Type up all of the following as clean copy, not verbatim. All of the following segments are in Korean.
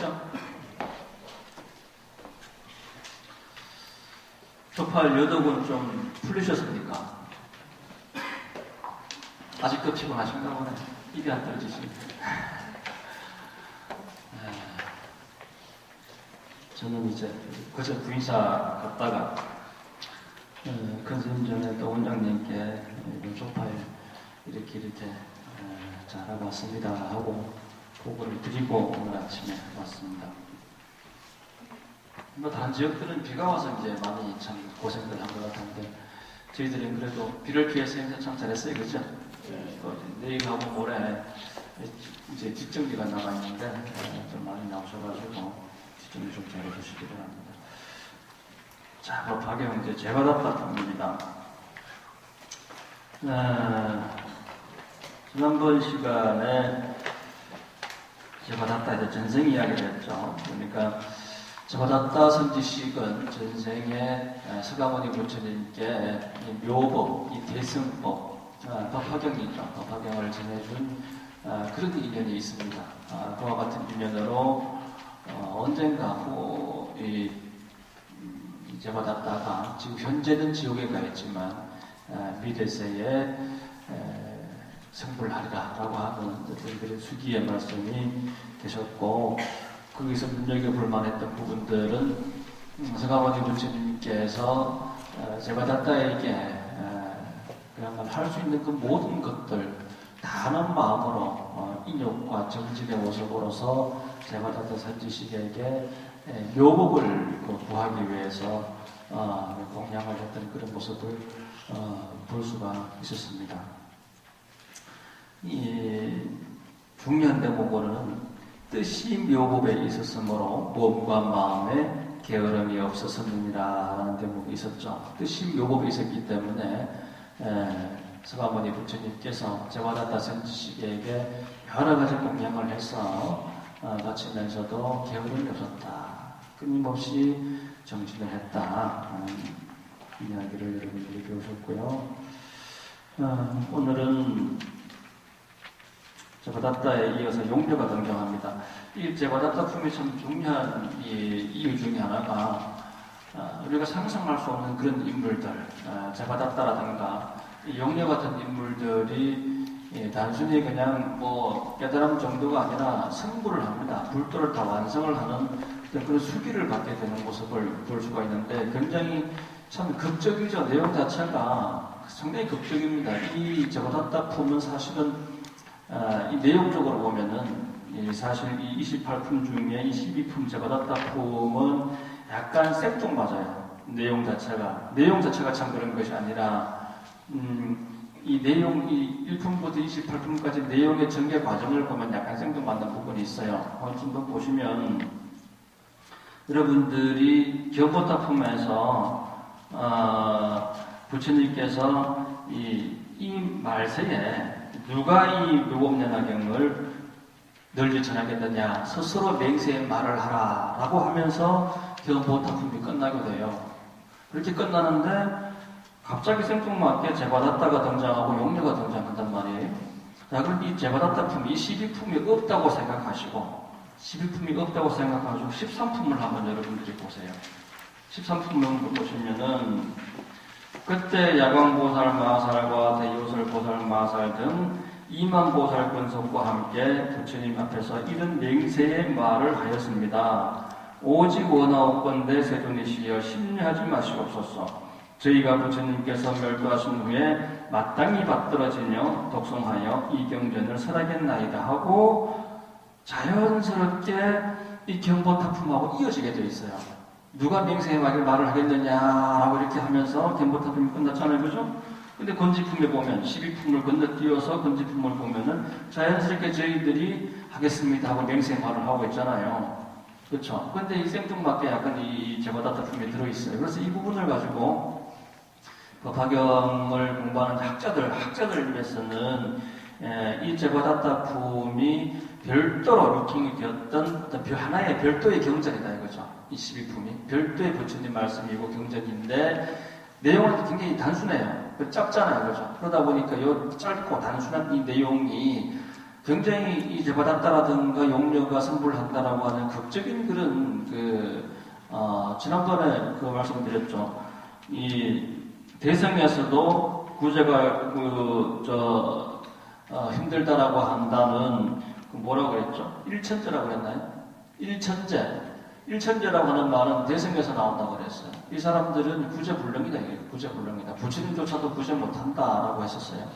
하셨죠? 초파일 여독은 좀 풀리셨습니까? 아직도 피곤하신가 보네. 입이 안 떨어지시네. 저는 이제 그저 부인사 갔다가 컨셉 전에 또 원장님께 초파일 이렇게 잘하고 왔습니다 하고 보고를 드리고 오늘 아침에 왔습니다. 뭐 다른 지역들은 비가 와서 이제 많이 참 고생들 한 것 같은데 저희들은 그래도 비를 피해서 행사 참 잘했어요, 그죠? 내일하고 모레 이제 뒷정비가 나가 있는데 좀 많이 나오셔가지고 뒷정비 좀 잘해주시기 바랍니다. 자, 박영 이제 재받았다 답니다. 지난번 시간에 재받았다 이제 전생 이야기를 했죠. 그러니까 재받았다 선지식은 전생에 서가모니 부처님께 묘법, 이 대승법, 법화경이죠. 법화경을 전해준 그런 인연이 있습니다. 그와 같은 인연으로 언젠가 이 재받았다가 지금 현재는 지옥에 가 있지만 미래세에 성불하리라라고 하는 어떤 그런 수기의 말씀이 되셨고 거기서 눈여겨볼 만했던 부분들은 서가모니 부처님께서 재받았다에게 그야말로 할 수 있는 그 모든 것들 다 하는 마음으로 인욕과 정진의 모습으로서 재받았다 선지식에게 묘복을 구하기 위해서 공양을 했던 그런 모습을 볼 수가 있었습니다. 이 중요한 대목으로는 뜻이 묘법에 있었으므로 몸과 마음에 게으름이 없었느니라라는 대목이 있었죠. 뜻이 묘법에 있었기 때문에 서가모니 부처님께서 재받았다 선지식에게 여러 가지 공양을 해서 바치면서도 게으름이 없었다. 끊임없이 정진을 했다. 이야기를 여러분들이 배우셨고요. 오늘은 재받았다에 이어서 용묘가 등장합니다. 이 재받았다 품이 참 중요한 이유 중에 하나가 우리가 상상할 수 없는 그런 인물들, 재받았다라든가 용녀 같은 인물들이 단순히 그냥 깨달음 정도가 아니라 승부를 합니다. 불도를 다 완성을 하는 그런 수기를 갖게 되는 모습을 볼 수가 있는데 굉장히 참 극적이죠. 내용 자체가 상당히 극적입니다. 이 재받았다 품은 사실은 이 내용적으로 보면은 사실 이 28품 중에 이 12품 재받았다 품은 약간 생뚱맞아요. 내용 자체가 참 그런 것이 아니라 이 내용, 이 1품부터 28품까지 내용의 전개 과정을 보면 약간 생뚱맞는 부분이 있어요. 한번 보시면 여러분들이 견보타 품에서 부처님께서 이 말세에 누가 이 묘법연화경을 널리 전하겠느냐 스스로 맹세의 말을 하라 라고 하면서 견보타품이 끝나게 돼요. 그렇게 끝나는데 갑자기 생뚱맞게 재받았다가 등장하고 용녀가 등장한단 말이에요. 자, 그럼 이 재받았다 품, 이 12품이 없다고 생각하시고 11품이 없다고 생각하시고 13품을 한번 여러분들이 보세요. 13품을 보시면은 그때 야광보살 마살과 대요설 보살 마살 등 2만 보살 권속과 함께 부처님 앞에서 이런 맹세의 말을 하였습니다. 오직 원하옵건대 세존이시여 심려하지 마시옵소서. 저희가 부처님께서 멸도하신 후에 마땅히 받들어지며 독송하여 이 경전을 설하겠나이다 하고 자연스럽게 이 견보타품하고 이어지게 되어 있어요. 누가 맹세의 말을 하겠느냐라고 이렇게 하면서 견보타품이 끝났잖아요. 그죠? 근데 건지품에 보면 12품을 건너뛰어서 건지품을 보면은 자연스럽게 저희들이 하겠습니다 하고 맹세의 말을 하고 있잖아요. 그렇죠? 근데 이 생뚱맞게 약간 이 재받았다품이 들어있어요. 그래서 이 부분을 가지고 법화경을 공부하는 학자들 위해서는 이 재받았다품이 별도로 루팅이 되었던 어떤 하나의 별도의 경전이다 이거죠. 이 12품이 별도의 부처님 말씀이고 경전인데 내용은 굉장히 단순해요. 짧잖아요, 그죠? 그러다 보니까 이 짧고 단순한 이 내용이 굉장히 이제 받았다라든가 용녀가 선물한다라고 하는 극적인 그런 지난번에 그 말씀드렸죠. 이 대성에서도 구제가 힘들다라고 한다는 뭐라고 그랬죠? 일천제라고 그랬나요? 일천제라고 하는 말은 대성에서 나온다고 그랬어요. 이 사람들은 구제불능이다. 이게 구제불능이다. 부처님조차도 구제 못한다라고 했었어요.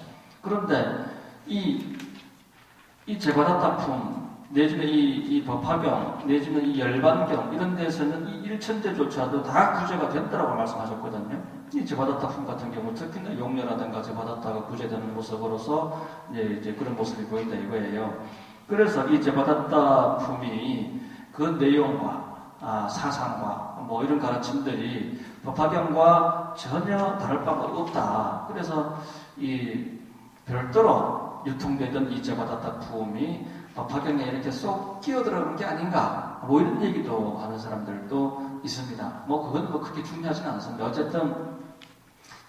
그런데 이 제바다타품 내지는 이 법화경 내지는 이 열반경 이런 데서는 이 일천제조차도 다 구제가 된다라고 말씀하셨거든요. 이 제바다타품 같은 경우 특히나 용녀라든가 제바다타가 구제되는 모습으로서 이제 그런 모습이 보인다 이거예요. 그래서 이 제바다타품이 그 내용과 사상과 뭐 이런 가르침들이 법화경과 전혀 다를 바가 없다. 그래서 이 별도로 유통되던 이 제바다타품이 법화경에 이렇게 쏙 끼어들어간 게 아닌가, 뭐 이런 얘기도 하는 사람들도 있습니다. 그건 크게 중요하진 않습니다. 어쨌든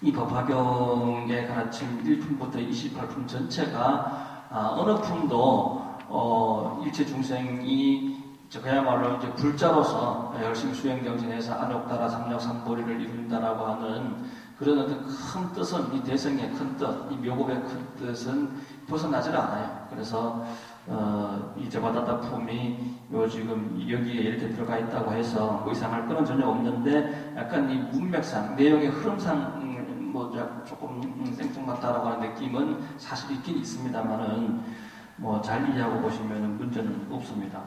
이 법화경의 가르침 1품부터 28품 전체가 어느 품도 일체 중생이 그야말로 이제 불자로서 열심히 수행정진해서 안욕따라 삼력삼보리를 이룬다라고 하는 그런 어떤 큰 뜻은, 이 대성의 큰 뜻, 이 묘법의 큰 뜻은 벗어나질 않아요. 그래서 이 제바다타품이 지금 여기에 이렇게 들어가 있다고 해서 이상할 건 전혀 없는데, 약간 이 문맥상, 내용의 흐름상 조금 생뚱맞다라고 하는 느낌은 사실 있긴 있습니다만은 잘 이해하고 보시면 문제는 없습니다.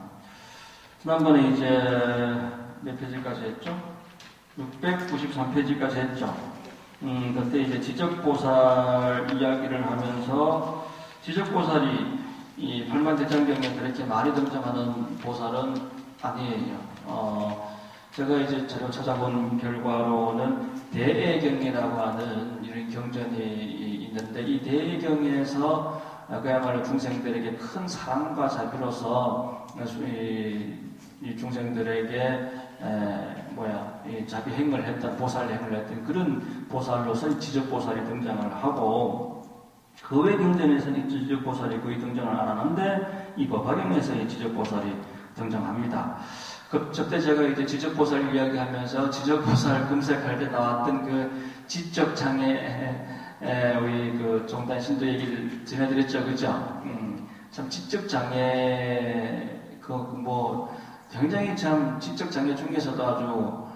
지난번에 이제 몇 페이지까지 했죠? 693페이지까지 했죠? 그때 이제 지적보살 이야기를 하면서, 지적보살이 이 팔만대장경에 그렇게 많이 등장하는 보살은 아니에요. 제가 이제 자료 찾아본 결과로는 대애경이라고 하는 이런 경전이 있는데, 이 대애경에서 그야말로 중생들에게 큰 사랑과 자비로서 이 중생들에게 이 자비행을 했던, 보살행을 했던 그런 보살로서 지적보살이 등장을 하고, 그 외 경전에서는 지적보살이 거의 등장을 안 하는데 이 법화경에서 이 지적보살이 등장합니다. 저때 제가 이제 지적보살 이야기하면서 지적보살 검색할 때 나왔던 그 지적장애, 우리 그 종단 신도 얘기를 전해드렸죠, 그죠? 참 지적장애, 굉장히 참 지적장애 중에서도 아주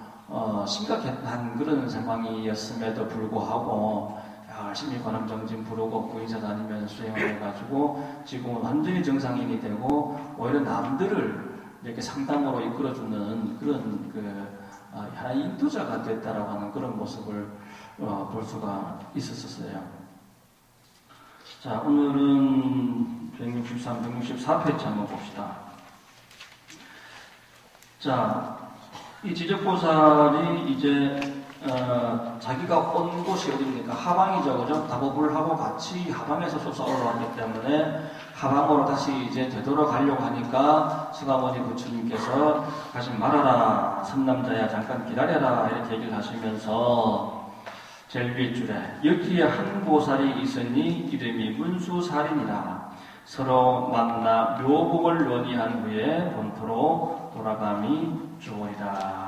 심각한 그런 상황이었음에도 불구하고 열심히 관음정진 부르고 구인사 다니면서 수행을 해가지고 지금은 완전히 정상인이 되고 오히려 남들을 이렇게 상담으로 이끌어주는 그런 하나의 인도자가 됐다라고 하는 그런 모습을 볼 수가 있었어요. 자, 오늘은 163, 164페이지 한번 봅시다. 자, 이 지적보살이 이제 자기가 온 곳이 어디입니까? 하방이죠, 그죠? 다보불하고 같이 하방에서 솟아 올라왔기 때문에 하방으로 다시 이제 되돌아가려고 하니까 수가모니 부처님께서 가지 말아라, 선남자야 잠깐 기다려라 이렇게 얘기를 하시면서 제일 위에 줄에 여기에 한 보살이 있으니 이름이 문수살인이라 서로 만나 묘복을 논의한 후에 본토로 돌아감이 좋으리라.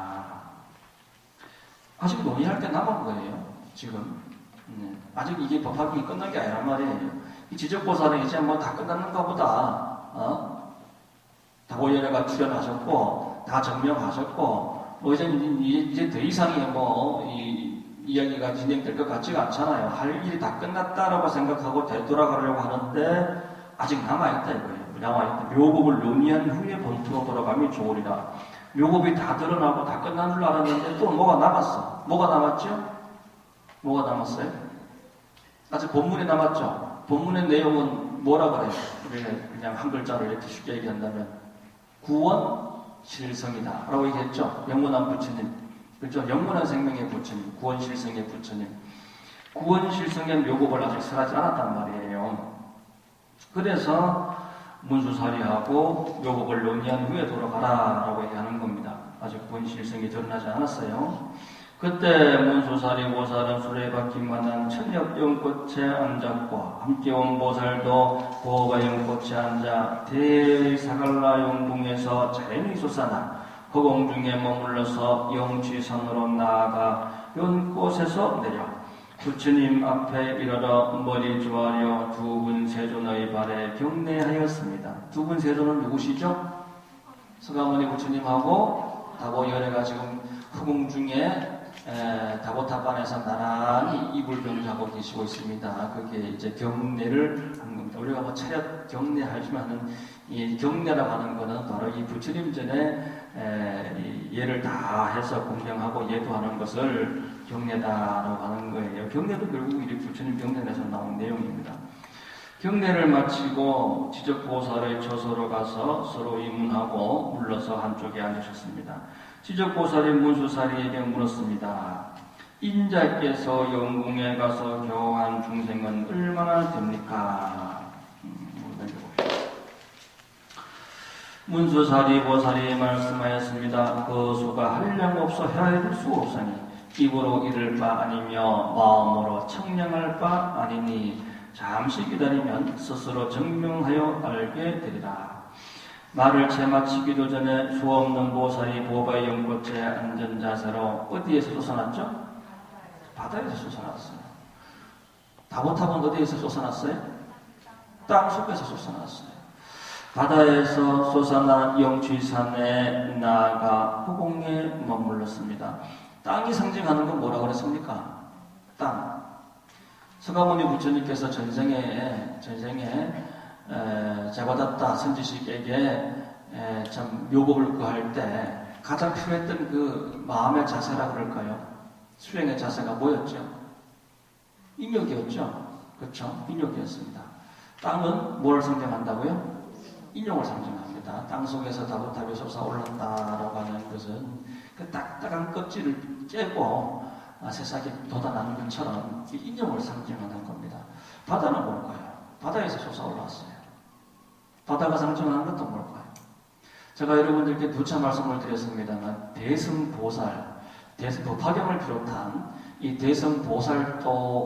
아직 논의할 게 남은 거예요, 지금. 아직 이게 법화경이 끝난 게 아니란 말이에요. 이 지적보살은 이제 다 끝났는가 보다. 다보연회가 출연하셨고, 다 증명하셨고, 이제 더 이상의 이 이야기가 진행될 것 같지가 않잖아요. 할 일이 다 끝났다라고 생각하고 되돌아가려고 하는데, 아직 남아있다 이거예요. 남아있다. 묘법을 논의한 후에 본토로 돌아감이 좋으리라. 묘법이 다 드러나고 다 끝난 줄 알았는데 또 뭐가 남았어. 뭐가 남았죠? 뭐가 남았어요? 아직 본문에 남았죠? 본문의 내용은 뭐라 그래요? 우리가 그냥 한 글자로 이렇게 쉽게 얘기한다면 구원실성이다 라고 얘기했죠? 영원한 부처님, 그렇죠? 영원한 생명의 부처님, 구원실성의 부처님. 구원실성의 묘법을 아직 설하지 않았단 말이에요. 그래서 문수사리하고 묘법을 논의한 후에 돌아가라 라고 얘기하는 겁니다. 아직 구원실성이 드러나지 않았어요. 그때 문수사리 보살은 수레바퀴만한 천엽 연꽃에 앉았고 함께 온 보살도 보호가 연꽃에 앉아 대사갈라 용궁에서 자연히 솟아나 허공 중에 머물러서 영취선으로 나아가 연꽃에서 내려 부처님 앞에 이르러 머리 조아려 두 분 세존의 발에 경례하였습니다. 두 분 세존은 누구시죠? 서가모니 부처님하고 다보열애가 지금 허공 중에 다보탑반에서 나란히 이불 경주하고 계시고 있습니다. 그게 이제 경례를 하는 겁니다. 우리가 뭐 차렷 경례하지만은 이 경례라고 하는 거는 바로 이 부처님 전에 예를 다 해서 공경하고 예도하는 것을 경례다라고 하는 거예요. 경례도 결국 이 부처님 경례에서 나온 내용입니다. 경례를 마치고 지적보살의 처소로 가서 서로 이문하고 물러서 한쪽에 앉으셨습니다. 지적보살이 문수사리에게 물었습니다. 인자께서 영궁에 가서 교화한 중생은 얼마나 됩니까? 문수사리 보살이 말씀하였습니다. 그 수가 한량없어 헤아릴 수 없으니 입으로 이를 바 아니며 마음으로 청량할 바 아니니 잠시 기다리면 스스로 증명하여 알게 되리라. 말을 채 마치기도 전에 수없는 보살이 보바의 연꽃에 앉은 자세로 어디에서 솟아났죠? 바다에서 솟아났어요. 다보탑은 어디에서 솟아났어요? 땅 속에서 솟아났어요. 바다에서 솟아난 영취산에 나아가 허공에 머물렀습니다. 땅이 상징하는 건 뭐라고 그랬습니까? 땅. 서가모니 부처님께서 전생에 제바다타 선지식에게 참 묘법을 구할 때 가장 필요했던 그 마음의 자세라 그럴까요? 수행의 자세가 뭐였죠? 인욕이었죠? 그렇죠? 인욕이었습니다. 땅은 뭘 상징한다고요? 인욕을 상징합니다. 땅 속에서 다보탑이 솟아올랐다라고 하는 것은 그 딱딱한 껍질을 깨고 새싹이 돋아나는 것처럼 인욕을 상징하는 겁니다. 바다는 뭘까요? 바다에서 솟아올랐어요. 바다가 상징하는 것도 뭘까요? 제가 여러분들께 누차 말씀을 드렸습니다만 대승보살, 법화경을 비롯한 이 대승보살도가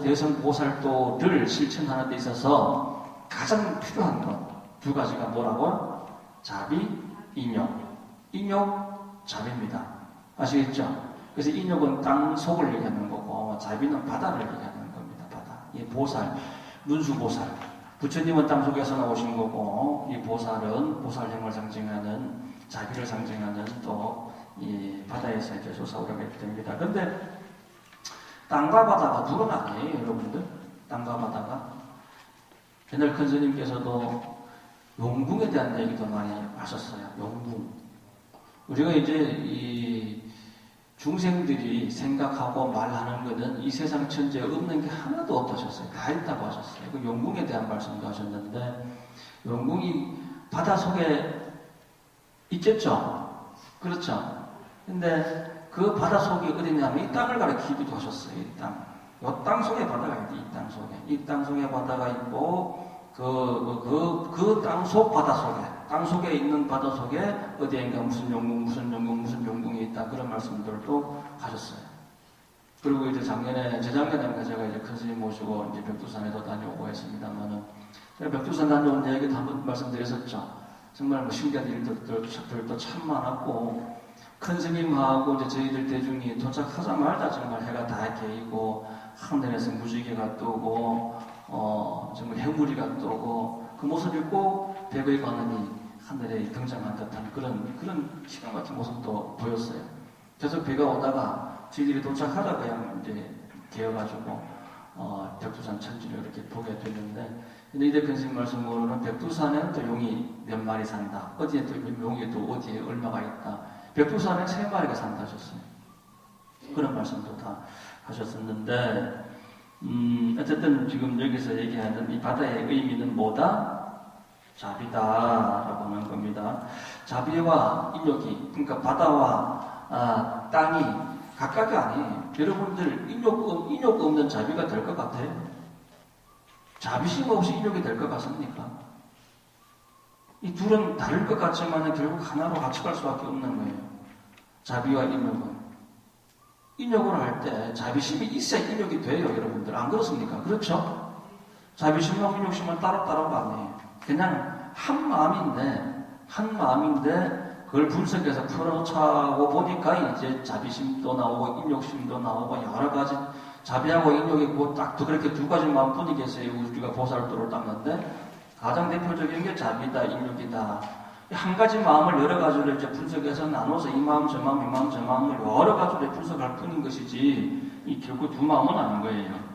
대승보살도를 실천하는 데 있어서 가장 필요한 것 두 가지가 뭐라고요? 자비, 인욕. 인욕, 자비입니다. 아시겠죠? 그래서 인욕은 땅 속을 얘기하는 거고 자비는 바다를 얘기하는 겁니다. 바다. 이 보살, 문수보살. 부처님은 땅 속에서 나오신 거고 이 보살은 보살형을 상징하는 자비를 상징하는 또 이 바다에서 이제 솟아오르게 됩니다. 그런데 땅과 바다가 둘은 아니에요, 여러분들. 땅과 바다가. 옛날 큰 스님께서도 용궁에 대한 얘기도 많이 하셨어요. 용궁. 우리가 이제 이 중생들이 생각하고 말하는 것은 이 세상 천지에 없는 게 하나도 없다셨어요. 다 있다고 하셨어요. 그 용궁에 대한 말씀도 하셨는데 용궁이 바다 속에 있겠죠? 그렇죠? 근데 그 바다 속이 어디냐면 이 땅을 가리키기도 하셨어요. 이 땅. 이 땅 속에 바다가 있는데 이 땅 속에. 이 땅 속에 바다가 있고 그 땅 속 바다 속에 땅 속에 있는 바다 속에 어디엔가 무슨 용궁이 있다 그런 말씀들도 하셨어요. 그리고 이제 재작년에 제가 이제 큰 스님 모시고 이제 백두산에도 다녀오고 했습니다만은 제가 백두산 다녀온 얘기도 한번 말씀드렸었죠. 정말 뭐 신기한 일들도 참 많았고 큰 스님하고 이제 저희들 대중이 도착하자마자 정말 해가 다 개이고 하늘에서 무지개가 뜨고 정말 해무리가 뜨고 그 모습이 꼭 백의 광원이 하늘에 등장한 듯한 그런 시간 같은 모습도 보였어요. 계속 비가 오다가 저희들이 도착하다 그냥 이제 개어가지고 백두산 천지를 이렇게 보게 됐는데 근데 이대 큰 스님 말씀으로는 백두산에는 또 용이 몇 마리 산다. 어디에 또 용이 또 어디에 얼마가 있다. 백두산에 3마리가 산다 하셨어요. 그런 말씀도 다 하셨었는데 어쨌든 지금 여기서 얘기하는 이 바다의 의미는 뭐다? 자비다라고 하는 겁니다. 자비와 인욕이 그러니까 바다와 땅이 각각이 아니에요. 여러분들 인욕 없는 자비가 될 것 같아요? 자비심 없이 인욕이 될 것 같습니까? 이 둘은 다를 것 같지만 결국 하나로 같이 갈 수밖에 없는 거예요. 자비와 인욕은. 인욕을 할 때 자비심이 있어야 인욕이 돼요, 여러분들. 안 그렇습니까? 그렇죠? 자비심하고 인욕심은 따로따로가 아니에요. 그냥 한 마음인데 그걸 분석해서 풀어차고 보니까 이제 자비심도 나오고 인욕심도 나오고 여러 가지 자비하고 인욕이 뭐 딱 그렇게 두 가지 마음뿐이겠어요. 우리가 보살도를 닦는데 가장 대표적인 게 자비다, 인욕이다. 한 가지 마음을 여러 가지로 이제 분석해서 나눠서 이 마음, 저 마음, 이 마음, 저 마음을 여러 가지로 분석할 뿐인 것이지 이 결국 두 마음은 아닌 거예요.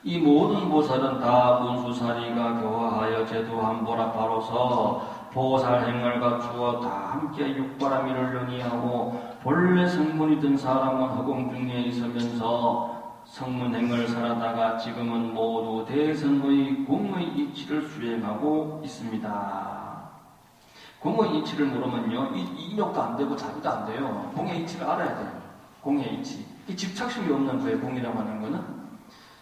이 모든 보살은 다 문수사리가 교화하여 제도한 보라바로서 보살행을 갖추어 다 함께 육바라미를 영위하고 본래 성문이던 사람은 허공 중에 있으면서 성문행을 살아다가 지금은 모두 대성의 공의 이치를 수행하고 있습니다. 공의 이치를 모르면요, 인욕도 안 되고 자비도 안 돼요. 공의 이치를 알아야 돼요. 공의 이치. 이 집착심이 없는 거예요, 공이라고 하는 거는.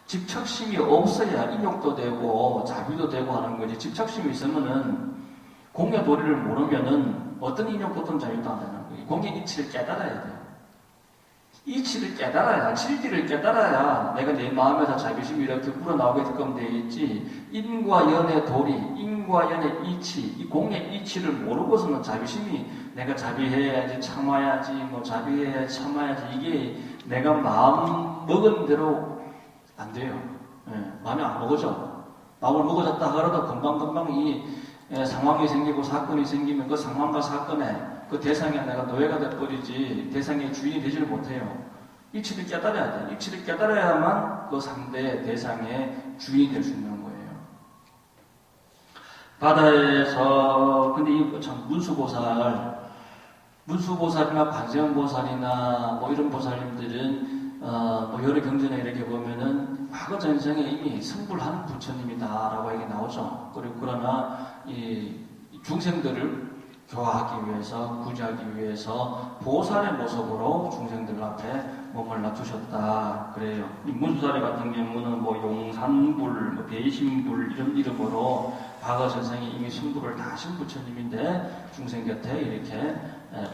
집착심이 없어야 인욕도 되고 자비도 되고 하는 거지. 집착심이 있으면은 공의 도리를 모르면은 어떤 인욕도 어떤 자비도 안 되는 거예요. 공의 이치를 깨달아야 돼요. 이치를 깨달아야, 진리를 깨달아야 내가 내 마음에서 자비심이 이렇게 우러나오게끔 되어 있지. 인과 연의 도리, 인과 연의 이치, 이 공의 이치를 모르고서는 자비심이 내가 자비해야지, 참아야지, 뭐 자비해야지, 참아야지, 이게 내가 마음 먹은 대로 안 돼요. 예, 마음이 안 먹어져. 마음을 먹어졌다 하더라도 금방금방 이 상황이 생기고 사건이 생기면 그 상황과 사건에 그 대상에 내가 노예가 돼버리지 대상의 주인이 되지를 못해요. 이치를 깨달아야 돼. 이치를 깨달아야만 그 상대 대상의 주인이 될 수 있는 거예요. 바다에서 근데 이 참 문수보살이나 관세음보살이나 뭐 이런 보살님들은 뭐 여러 경전에 이렇게 보면은 과거 전생에 이미 성불한 부처님이다라고 얘기 나오죠. 그리고 그러나 이 중생들을 교화하기 위해서, 구제하기 위해서 보살의 모습으로 중생들 앞에 몸을 낮추셨다. 그래요. 이 문수사리 같은 경우는 뭐 용산불, 뭐 대신불 이런 이름으로 과거 전생에 이미 성불을 다 하신 부처님인데 중생 곁에 이렇게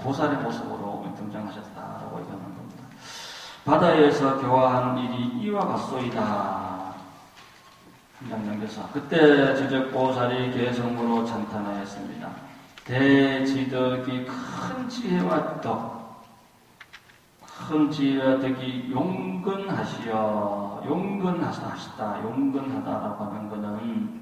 보살의 모습으로 등장하셨다라고 얘기하는 겁니다. 바다에서 교화한 일이 이와 같소이다. 한장경계사. 그때 지적보살이 개성으로 찬탄하였습니다. 대지덕이 큰 지혜와 덕, 큰 지혜와 덕이 용근하시어, 용근하다라고 하는 것은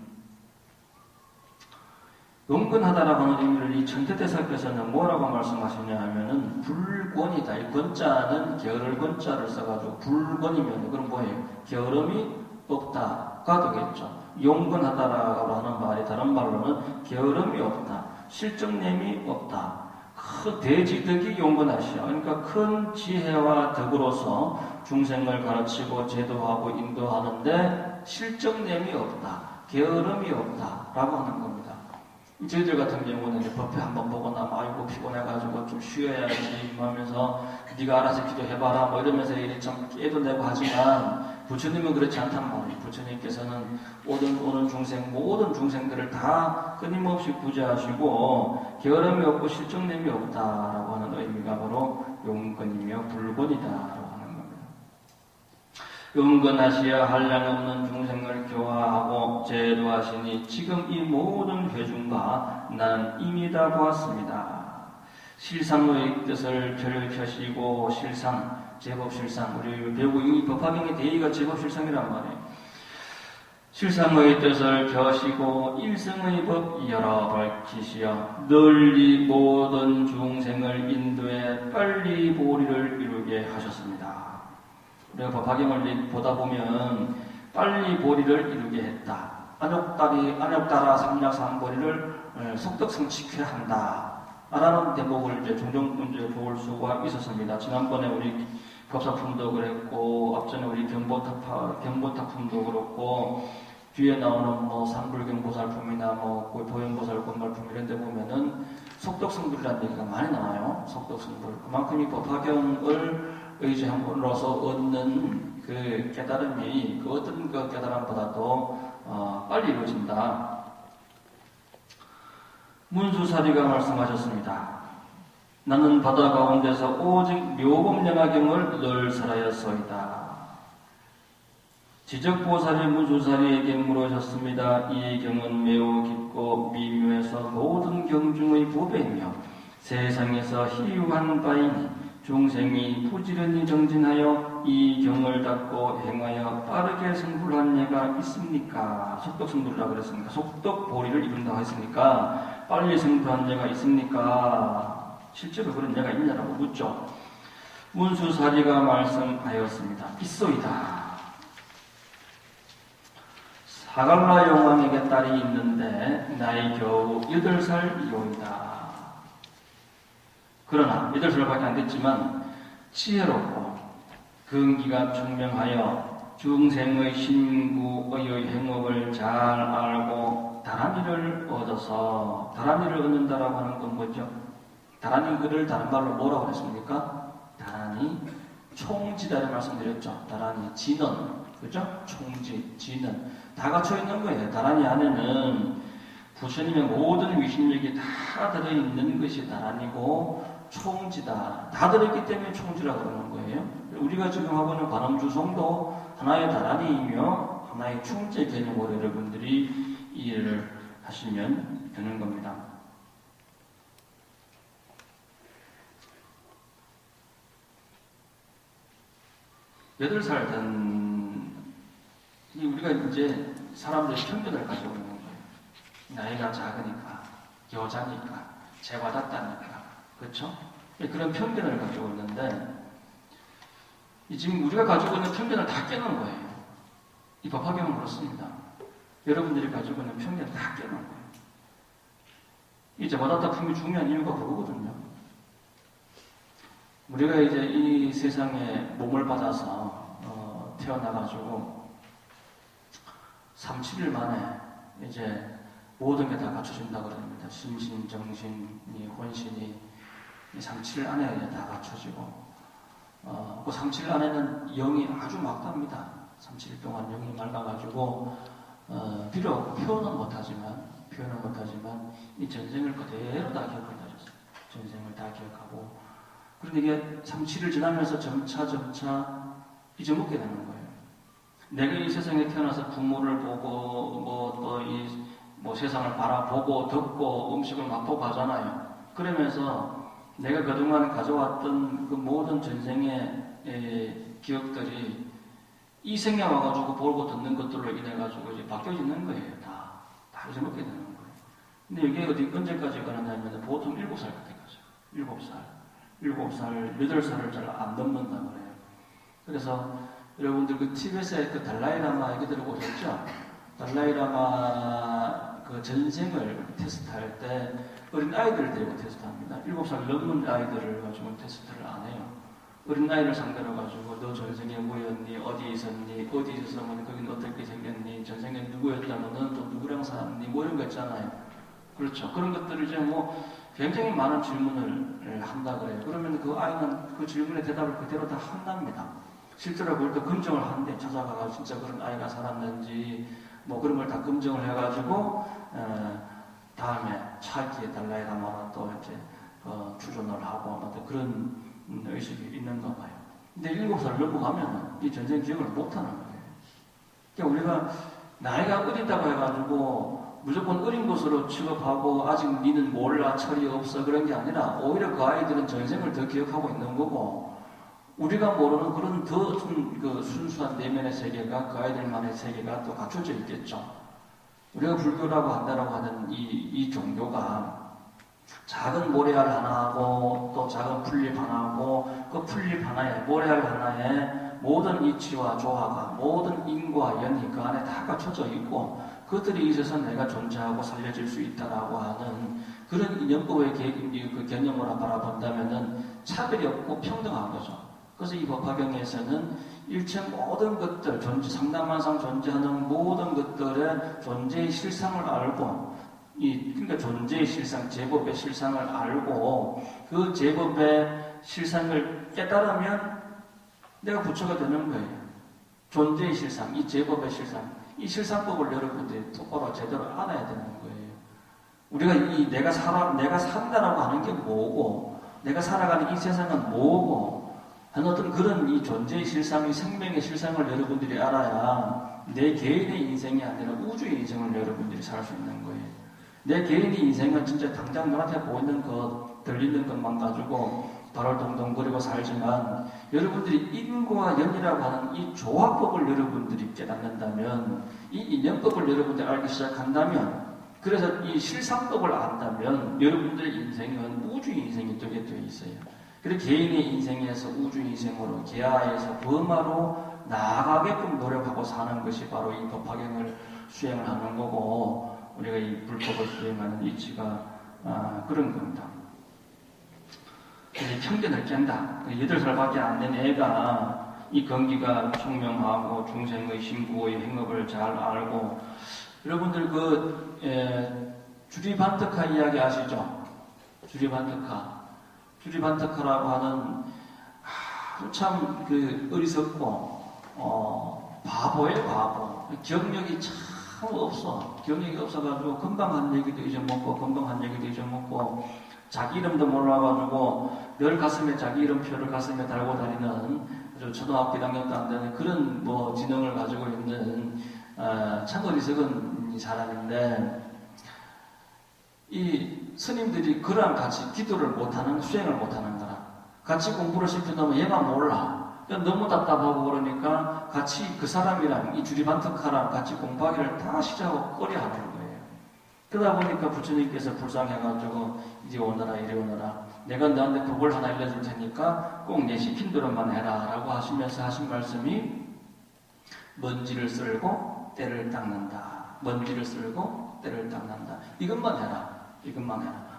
용근하다라고 하는 의미를 이 천태대사께서는 뭐라고 말씀하시냐 하면은 불권이다. 이 권자는 게으를 권자를 써가지고 불권이면 그럼 뭐예요? 게으름이 없다가 되겠죠. 용근하다라고 하는 말이 다른 말로는 게으름이 없다. 실정냄이 없다. 큰 대지덕이 용근하시오. 그러니까 큰 지혜와 덕으로서 중생을 가르치고 제도하고 인도하는데 실정냄이 없다. 게으름이 없다라고 하는 겁니다. 저희들 같은 경우는 이제 법회 한번 보고 나면 아이고 피곤해가지고 좀 쉬어야지 하면서 네가 알아서 기도해봐라 뭐 이러면서 참 깨도 내고 하지만 부처님은 그렇지 않단 말이에요. 부처님께서는 오는 중생, 모든 중생들을 다 끊임없이 구제하시고 게으름이 없고 실정냄이 없다라고 하는 의미가 바로 용근이며 불권이다라고 하는 겁니다. 용근하시어 한량없는 중생을 교화하고 제도하시니 지금 이 모든 회중과 나는 이미 다 보았습니다. 실상의 뜻을 펼치시고 실상, 제법실상, 우리 배우고 이 법화경의 대의가 제법실상이란 말이에요. 실상의 뜻을 펴시고 일성의 법 여러 밝히시어 널리 모든 중생을 인도해 빨리 보리를 이루게 하셨습니다. 우리가 법화경을 보다 보면 빨리 보리를 이루게 했다. 안욕따라 삼략삼보리를 속덕성취케 한다. 라는 대목을 이제 종종 볼 수가 있었습니다. 지난번에 우리 법사품도 그랬고, 앞전에 우리 경보탁품도 그렇고, 뒤에 나오는 뭐 삼불경보살품이나 뭐 보현보살권말품 이런 데 보면은 속덕성불이라는 얘기가 많이 나와요. 속덕성불. 그만큼 이 법화경을 의지함으로써 얻는 그 깨달음이 그 어떤 그 깨달음보다도 빨리 이루어진다. 문수사리가 말씀하셨습니다. 나는 바다 가운데서 오직 묘법영화경을 늘 살하였소이다. 지적보살이 무주살이에게 물으셨습니다. 이 경은 매우 깊고 미묘해서 모든 경 중의 보배이며 세상에서 희유한 바이니 중생이 부지런히 정진하여 이 경을 닦고 행하여 빠르게 성불한 예가 있습니까? 속덕성불이라고 그랬습니까? 속덕보리를 이룬다고 했습니까? 빨리 성불한 예가 있습니까? 실제로 그런 예가 있냐라고 묻죠. 문수사리가 말씀하였습니다. 있소이다. 사갈라 용왕에게 딸이 있는데 나이 겨우 8살이오이다. 그러나 8살밖에 안 됐지만 지혜롭고 근기가 총명하여 중생의 신구의 행업을 잘 알고 다란이를 얻어서, 다란이를 얻는다라고 하는 건 뭐죠? 다란이를 다른 말로 뭐라고 했습니까? 다란이 총지다를 말씀드렸죠. 다란이 진언, 그죠? 총지, 진언 다 갖춰 있는 거예요. 다란이 안에는 부처님의 모든 위신력이 다 들어있는 것이 다란이고 총지다. 다 들어있기 때문에 총지라고 그러는 거예요. 우리가 지금 하고 있는 관음주성도 하나의 다란이이며 하나의 총재 개념으로 여러분들이 이해를 하시면 되는 겁니다. 여덟 살 된 우리가 이제 사람들의 편견을 가지고 있는 거예요. 나이가 작으니까, 여자니까, 재받았다니까, 그렇죠? 그런 편견을 가지고 있는데 지금 우리가 가지고 있는 편견을 다 깨는 거예요. 이 법화경은 그렇습니다. 여러분들이 가지고 있는 편견을 다 깨는 거예요. 이 재받았다 품이 중요한 이유가 그거거든요. 우리가 이제 이 세상에 몸을 받아서 태어나가지고 3, 7일 만에 이제 모든 게 다 갖춰진다고 그럽니다. 심신, 정신이, 혼신이 3, 7일 안에 이제 다 갖춰지고 그 3, 7일 안에는 영이 아주 막답니다. 3, 7일 동안 영이 맑아가지고 비록 표현은 못하지만 이 전생을 그대로 다 기억한다 하셨어요. 전생을 다 기억하고 그런데 이게 3, 7일 지나면서 점차 잊어먹게 되는 거예요. 내가 이 세상에 태어나서 부모를 보고 또 세상을 바라보고 듣고 음식을 맛보고 하잖아요. 그러면서 내가 그동안 가져왔던 그 모든 전생의 기억들이 이 생에 와가지고 보고 듣는 것들로 인해가지고 이제 바뀌어지는 거예요. 다 잊어먹게 되는 거예요. 근데 이게 언제까지 가느냐면 보통 7살 때까지. 7살, 8살을 잘 안 넘는다고 그래요. 그래서 여러분들 그 티벳의 그 달라이라마 얘기 들어보셨죠? 달라이라마 그 전생을 테스트할 때 어린 아이들을 데리고 테스트합니다. 7살 넘는 아이들을 가지고 테스트를 안 해요. 어린 아이를 상대로 가지고 너 전생에 뭐였니? 어디 있었니? 어디 있었으면 거기는 어떻게 생겼니? 전생에 누구였다면 너는 또 누구랑 살았니? 뭐 이런 거 있잖아요. 그렇죠. 그런 것들을 이제 굉장히 많은 질문을 한다 그래요. 그러면 그 아이는 그 질문에 대답을 그대로 다 한답니다. 실제로 볼 때 검증을 하는데 찾아가서 진짜 그런 아이가 살았는지 그런 걸 다 검증을 해가지고 다음에 차기에 달라이라마로 또 이제 추존을 하고 그런 의식이 있는가 봐요. 근데 7살 넘어가면 이 전쟁 기억을 못하는 거예요. 그러니까 우리가 나이가 어리다고 해가지고 무조건 어린 것으로 취급하고 아직 니는 몰라 철이 없어 그런 게 아니라 오히려 그 아이들은 전생을 더 기억하고 있는 거고 우리가 모르는 그런 더 그 순수한 내면의 세계가 그 아이들만의 세계가 또 갖춰져 있겠죠. 우리가 불교라고 한다라고 하는 이 종교가 작은 모래알 하나하고 또 작은 풀잎 하나하고 그 풀잎 하나에 모래알 하나에 모든 이치와 조화가 모든 인과 연이 그 안에 다 갖춰져 있고 그것들이 있어서 내가 존재하고 살려질 수 있다라고 하는 그런 인연법의 그 개념으로 바라본다면은 차별이 없고 평등한 거죠. 그래서 이 법화경에서는 일체 모든 것들, 상담한상 존재하는 모든 것들의 존재의 실상을 알고, 그러니까 존재의 실상, 제법의 실상을 알고, 그 제법의 실상을 깨달으면 내가 부처가 되는 거예요. 존재의 실상, 이 제법의 실상, 이 실상법을 여러분들이 똑바로 제대로 알아야 되는 거예요. 우리가 내가 산다라고 하는 게 뭐고, 내가 살아가는 이 세상은 뭐고 하는 어떤 그런 이 존재의 실상의 생명의 실상을 여러분들이 알아야 내 개인의 인생이 아니라 우주의 인생을 여러분들이 살 수 있는 거예요. 내 개인의 인생은 진짜 당장 눈앞에 보이는 것, 들리는 것만 가지고 발얼동동거리고 살지만 여러분들이 인과 연이라고 하는 이 조화법을 여러분들이 깨닫는다면, 이 인연법을 여러분들이 알기 시작한다면, 그래서 이 실상법을 안다면 여러분들의 인생은 우주의 인생이 되게 되어 있어요. 그래서 개인의 인생에서 우주의 인생으로 계하에서 범하로 나아가게끔 노력하고 사는 것이 바로 이 법화경을 수행을 하는 거고, 우리가 이 불법을 수행하는 이치가 그런 겁니다. 편견을 깬다. 8살밖에 안 된 애가 이 경기가 총명하고 중생의 신구의 행업을 잘 알고, 여러분들 주리반트카 이야기 아시죠? 주리반트카라고 하는 아주 참 어리석고 바보예요, 바보. 경력이 참 없어. 경력이 없어가지고 금방 한 얘기도 잊어먹고 자기 이름도 몰라가지고 늘 가슴에 자기 이름표를 가슴에 달고 다니는 아주 초등학교 1학년도 안 되는 그런 지능을 가지고 있는 참 어리석은 사람인데, 이 스님들이 그랑 같이 기도를 못하는, 수행을 못하는 거라. 같이 공부를 시켜놓으면 얘가 몰라. 너무 답답하고 그러니까 같이 그 사람이랑 이 주리반특하랑 같이 공부하기를 다 시작하고 꺼려하는 거예요. 그러다 보니까 부처님께서 불쌍해가지고 이리 오너라 이리 오너라, 내가 너한테 법을 하나 알려줄 테니까 꼭 내 시킨 대로만 해라 라고 하시면서 하신 말씀이 먼지를 쓸고 때를 닦는다. 먼지를 쓸고 때를 닦는다. 이것만 해라.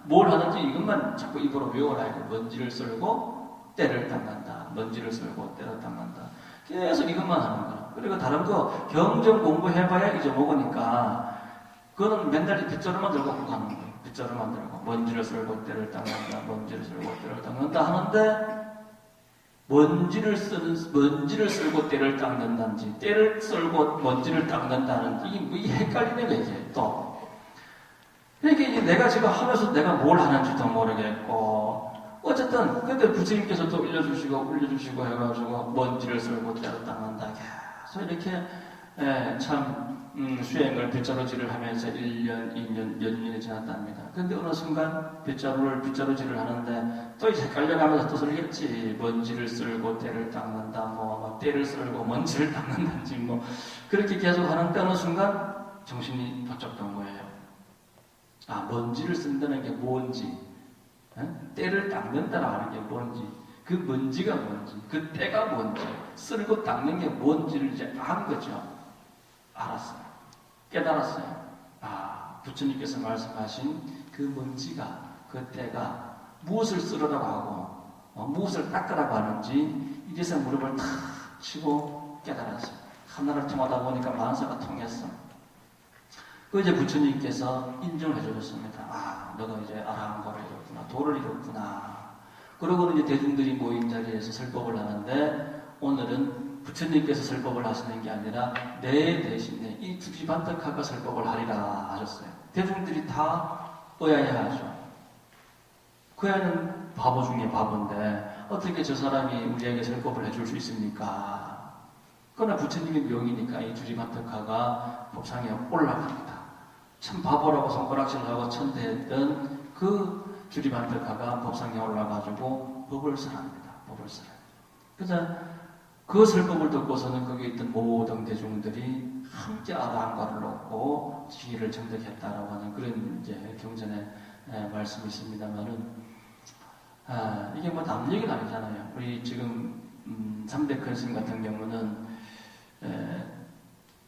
뭘 하든지 이것만 자꾸 입으로 외워라. 먼지를 쓸고 때를 닦는다. 먼지를 쓸고 때를 닦는다. 계속 이것만 하는 거야. 그리고 다른 거 경전 공부해봐야 잊어먹으니까 그거는 맨날 빗자루만 들고 가는 거예요. 빗자루만 들고 먼지를 쓸고 때를 닦는다. 먼지를 쓸고 때를 닦는다 하는데, 먼지를 쓸고 때를 닦는다는지 때를 쓸고 먼지를 닦는다는지 이게 헷갈리는 거예요. 이제 또 그러니까 이게 내가 지금 하면서 내가 뭘 하는지도 모르겠고, 어쨌든 근데 부처님께서 또 올려주시고 해가지고 먼지를 쓸고 때를 닦는다. 계속 이렇게 참 수행을 빗자루질을 하면서 1년, 2년, 몇 년이 지났답니다. 근데 어느 순간 빗자루질을 하는데 또 이제 헷갈려가면서 뜻을 했지. 먼지를 쓸고 때를 닦는다, 때를 쓸고 먼지를 닦는다지 그렇게 계속 하는데 어느 순간 정신이 바짝 든 거예요. 먼지를 쓴다는 게 뭔지, 때를 닦는다라고 하는 게 뭔지, 그 먼지가 뭔지, 그 때가 뭔지, 쓸고 닦는 게 뭔지를 이제 안 거죠. 알았어요. 깨달았어요. 부처님께서 말씀하신 그 먼지가, 그 때가 무엇을 쓰으라고 하고 무엇을 닦으라고 하는지 이제서 무릎을 탁 치고 깨달았어요. 하나를 통하다 보니까 만사가 통했어. 그 이제 부처님께서 인정해 주셨습니다. 너가 이제 아라한거를 이뤘구나, 도를 이뤘구나. 그러고는 이제 대중들이 모인 자리에서 설법을 하는데, 오늘은 부처님께서 설법을 하시는 게 아니라 내 대신에 이 주지반득하가 설법을 하리라 하셨어요. 대중들이 다 의아해하죠. 그 애는 바보 중에 바보인데 어떻게 저 사람이 우리에게 설법을 해줄 수 있습니까? 그러나 부처님의 명이니까 이 주지반득하가 법상에 올라갑니다. 참 바보라고 손가락질하고 천대했던 그 주지반득하가 법상에 올라가지고 법을 설합니다. 그래서 그 설법을 듣고서는 거기에 있던 모든 대중들이 함께 아라한과를 얻고 지위를 정득했다라고 하는 그런 이제 경전에 말씀이 있습니다만은, 이게 남 얘기는 아니잖아요. 우리 지금 3대 큰 스님 같은 경우는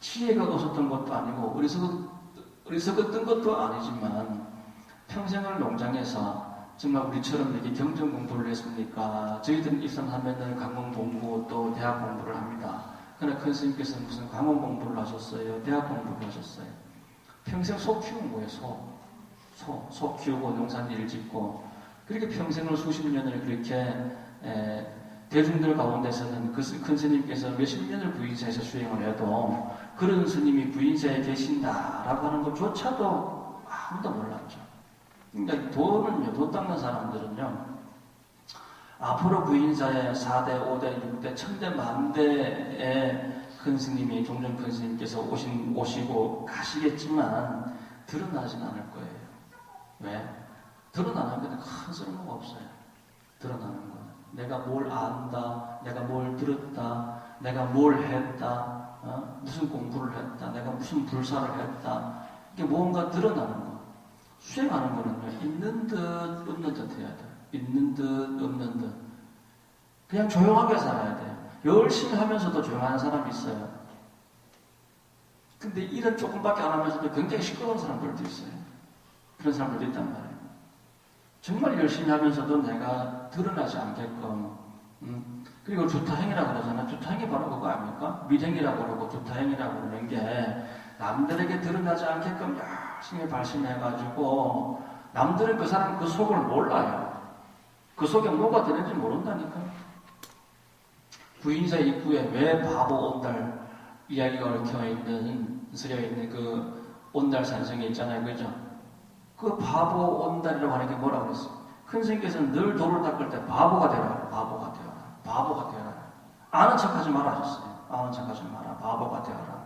지혜가 없었던 것도 아니고 어리석었던 것도 아니지만 평생을 농장에서 정말 우리처럼 이렇게 경전 공부를 했습니까? 저희들은 입산하면은 강원 공부 또 대학 공부를 합니다. 그러나 큰 스님께서는 무슨 강원 공부를 하셨어요? 대학 공부를 하셨어요? 평생 소 키운 거예요, 소 키우고 농산일을 짓고, 그렇게 평생을 수십 년을 그렇게 대중들 가운데서는 그 큰 스님께서 몇십 년을 부인사에서 수행을 해도 그런 스님이 부인사에 계신다라고 하는 것조차도 아무도 몰랐죠. 그러니까 돈 닦는 사람들은요, 앞으로 부인사의 4대, 5대, 6대, 1000대, 만대의 큰 스님이, 종전 큰 스님께서 오시고 가시겠지만 드러나진 않을 거예요. 왜? 드러나는 것은 큰 쓸모가 없어요. 드러나는 건 내가 뭘 안다, 내가 뭘 들었다, 내가 뭘 했다, 무슨 공부를 했다, 내가 무슨 불사를 했다, 이게 무언가 드러나는 거. 수행하는 거는요, 있는 듯 없는 듯 해야 돼요. 있는 듯 없는 듯. 그냥 조용하게 살아야 돼요. 열심히 하면서도 조용한 사람이 있어요. 근데 일은 조금밖에 안 하면서도 굉장히 시끄러운 사람들도 있어요. 그런 사람들도 있단 말이에요. 정말 열심히 하면서도 내가 드러나지 않게끔. 그리고 주타행이라고 그러잖아요. 주타행이 바로 그거 아닙니까? 밀행이라고 그러고 주타행이라고 그러는 게 남들에게 드러나지 않게끔 열심히 발심해가지고 남들은 그 사람 그 속을 몰라요. 그 속에 뭐가 되는지 모른다니까. 부인사 입구에 왜 바보 온달 이야기가 쓰여 있는 그 온달 산성이 있잖아요. 그죠? 그 바보 온달이라고 하는 게 뭐라고 그랬어요? 큰 스님께서는 늘 돌을 닦을 때 바보가 되라. 바보가 되어라. 바보가 되어라. 아는 척 하지 마라 하셨어요. 아는 척 하지 마라. 바보가 되어라.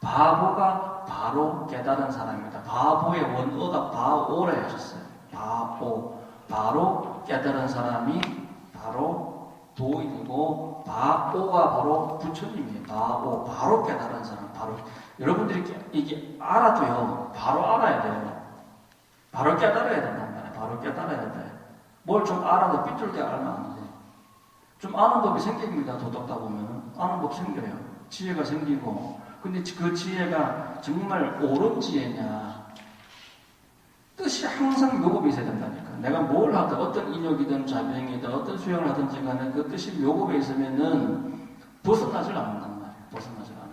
바보가 바로 깨달은 사람입니다. 바보의 원어가 바오라 하셨어요. 바보. 바로 깨달은 사람이 바로 도인이고, 바오가 바로 부처님이에요. 바오. 바로 깨달은 사람. 바로. 여러분들이 이게 알아도요, 바로 알아야 돼요. 바로 깨달아야 된단 말이에요. 바로 깨달아야 돼. 뭘 좀 알아도 삐뚤게 알면 안 돼. 좀 아는 법이 생깁니다. 도덕다 보면. 아는 법 생겨요. 지혜가 생기고. 근데 그 지혜가 정말 옳은 지혜냐. 뜻이 항상 묘법이 있어야 된다니까. 내가 뭘 하든, 어떤 인욕이든 자비행이든 어떤 수행을 하든지 간에 그 뜻이 묘법에 있으면은 벗어나질 않는단 말이에요. 벗어나질 않아.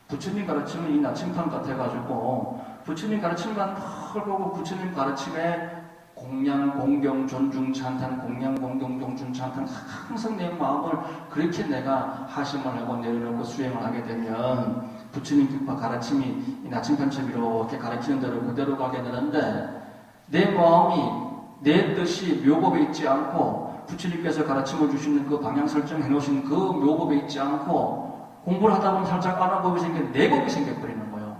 부처님 가르침은 이 나침판 같아가지고, 부처님 가르침만 펄 보고 부처님 가르침에 공양, 공경, 존중, 찬탄, 공양, 공경, 존중, 찬탄, 항상 내 마음을 그렇게 내가 하심을 하고 내려놓고 수행을 하게 되면 부처님 가르침이 이 나침판처럼 이렇게 가르치는 대로 그대로 가게 되는데, 내 마음이 내 뜻이 묘법에 있지 않고 부처님께서 가르침을 주시는 그 방향 설정해 놓으신 그 묘법에 있지 않고 공부를 하다 보면 살짝 아는 법이 내법이 생겨버리는 거예요.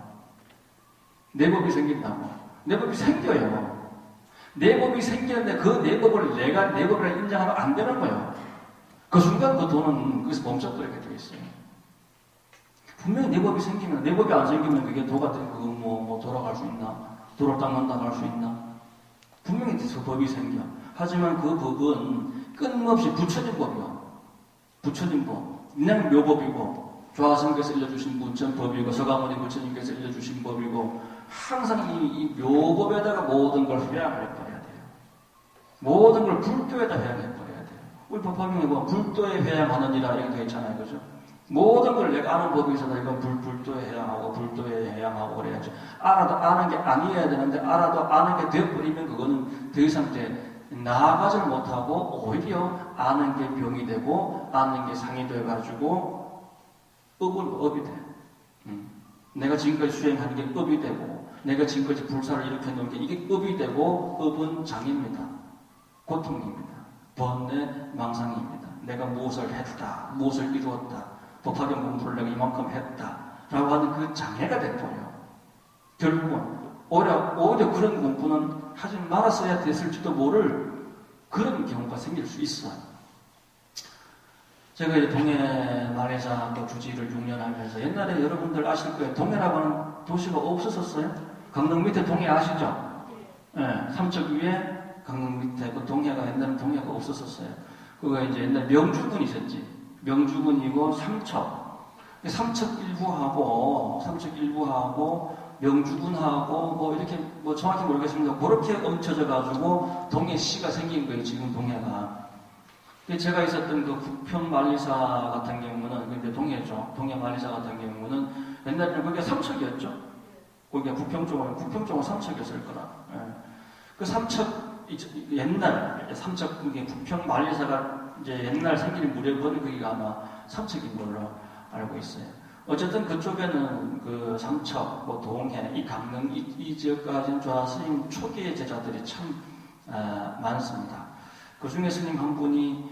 내법이 생긴다고. 내법이 생겨요. 내법이 생기는데 그 내법을 내가 내법이라 인정하면 안 되는 거예요. 그 순간 그 돈은 거기서 멈춰버리게 되어 있어요. 분명히 내법이 생기면, 내법이 안 생기면 그게 도 같은 돌아갈 수 있나? 도를 닦는다 갈 수 있나? 분명히 그 법이 생겨. 하지만 그 법은 끊임없이 부처님 법이요. 부처님 법. 그냥 묘법이고, 조화스님께서 일러주신 문천법이고, 서가모니 부처님께서 일러주신 법이고, 항상 이 묘법에다가 모든 걸 회양해버려야 돼요. 모든 걸 불도에다 회양해버려야 돼요. 우리 법화경에 보면 불도에 회양하느니라 이렇게 되어 있잖아요. 그죠? 모든 걸 내가 아는 법이 있어서 이건 불도에 회양하고 불도에 회양하고 그래야죠. 알아도 아는 게 아니어야 되는데 알아도 아는 게 되어버리면 그거는 더 이상 이제 나아가질 못하고 오히려 아는 게 병이 되고 아는 게 상이 돼가지고 업이 돼. 내가 지금까지 수행하는 게 업이 되고 내가 지금까지 불사를 일으켜놓은 게 이게 업이 되고 업은 장입니다. 고통입니다. 번뇌 망상입니다. 내가 무엇을 했다. 무엇을 이루었다. 법화경 공부를 내가 이만큼 했다. 라고 하는 그 장애가 돼버려요. 결국은 오히려 그런 공부는 하지 말았어야 됐을지도 모를 그런 경우가 생길 수 있어요. 제가 이제 동해 마레사 주지를 6년 하면서 옛날에 여러분들 아실 거예요. 동해라고 하는 도시가 없었었어요. 강릉 밑에 동해 아시죠? 네, 삼척 위에 강릉 밑에 그 동해가 옛날에 동해가 없었었어요. 그거 이제 옛날 명주군이 있었지. 명주군이고 삼척 일부하고 명주군하고 이렇게 정확히 모르겠습니다. 그렇게 얹혀져 가지고 동해시가 생긴 거예요. 지금 동해가. 제가 있었던 그 부평만리사 같은 경우는 근데 동해죠. 동해만리사 같은 경우는 옛날에는 거기가 삼척이었죠. 거기가 부평 쪽은 삼척이었을 거라. 예. 그 삼척 옛날 삼척 그게 부평만리사가 이제 옛날 생긴 무렵은 거기가 아마 삼척인 걸로 알고 있어요. 어쨌든 그쪽에는 그 삼척, 동해, 이 강릉 이 지역까지는 조화스님 초기의 제자들이 참 많습니다. 그 중에 스님 한 분이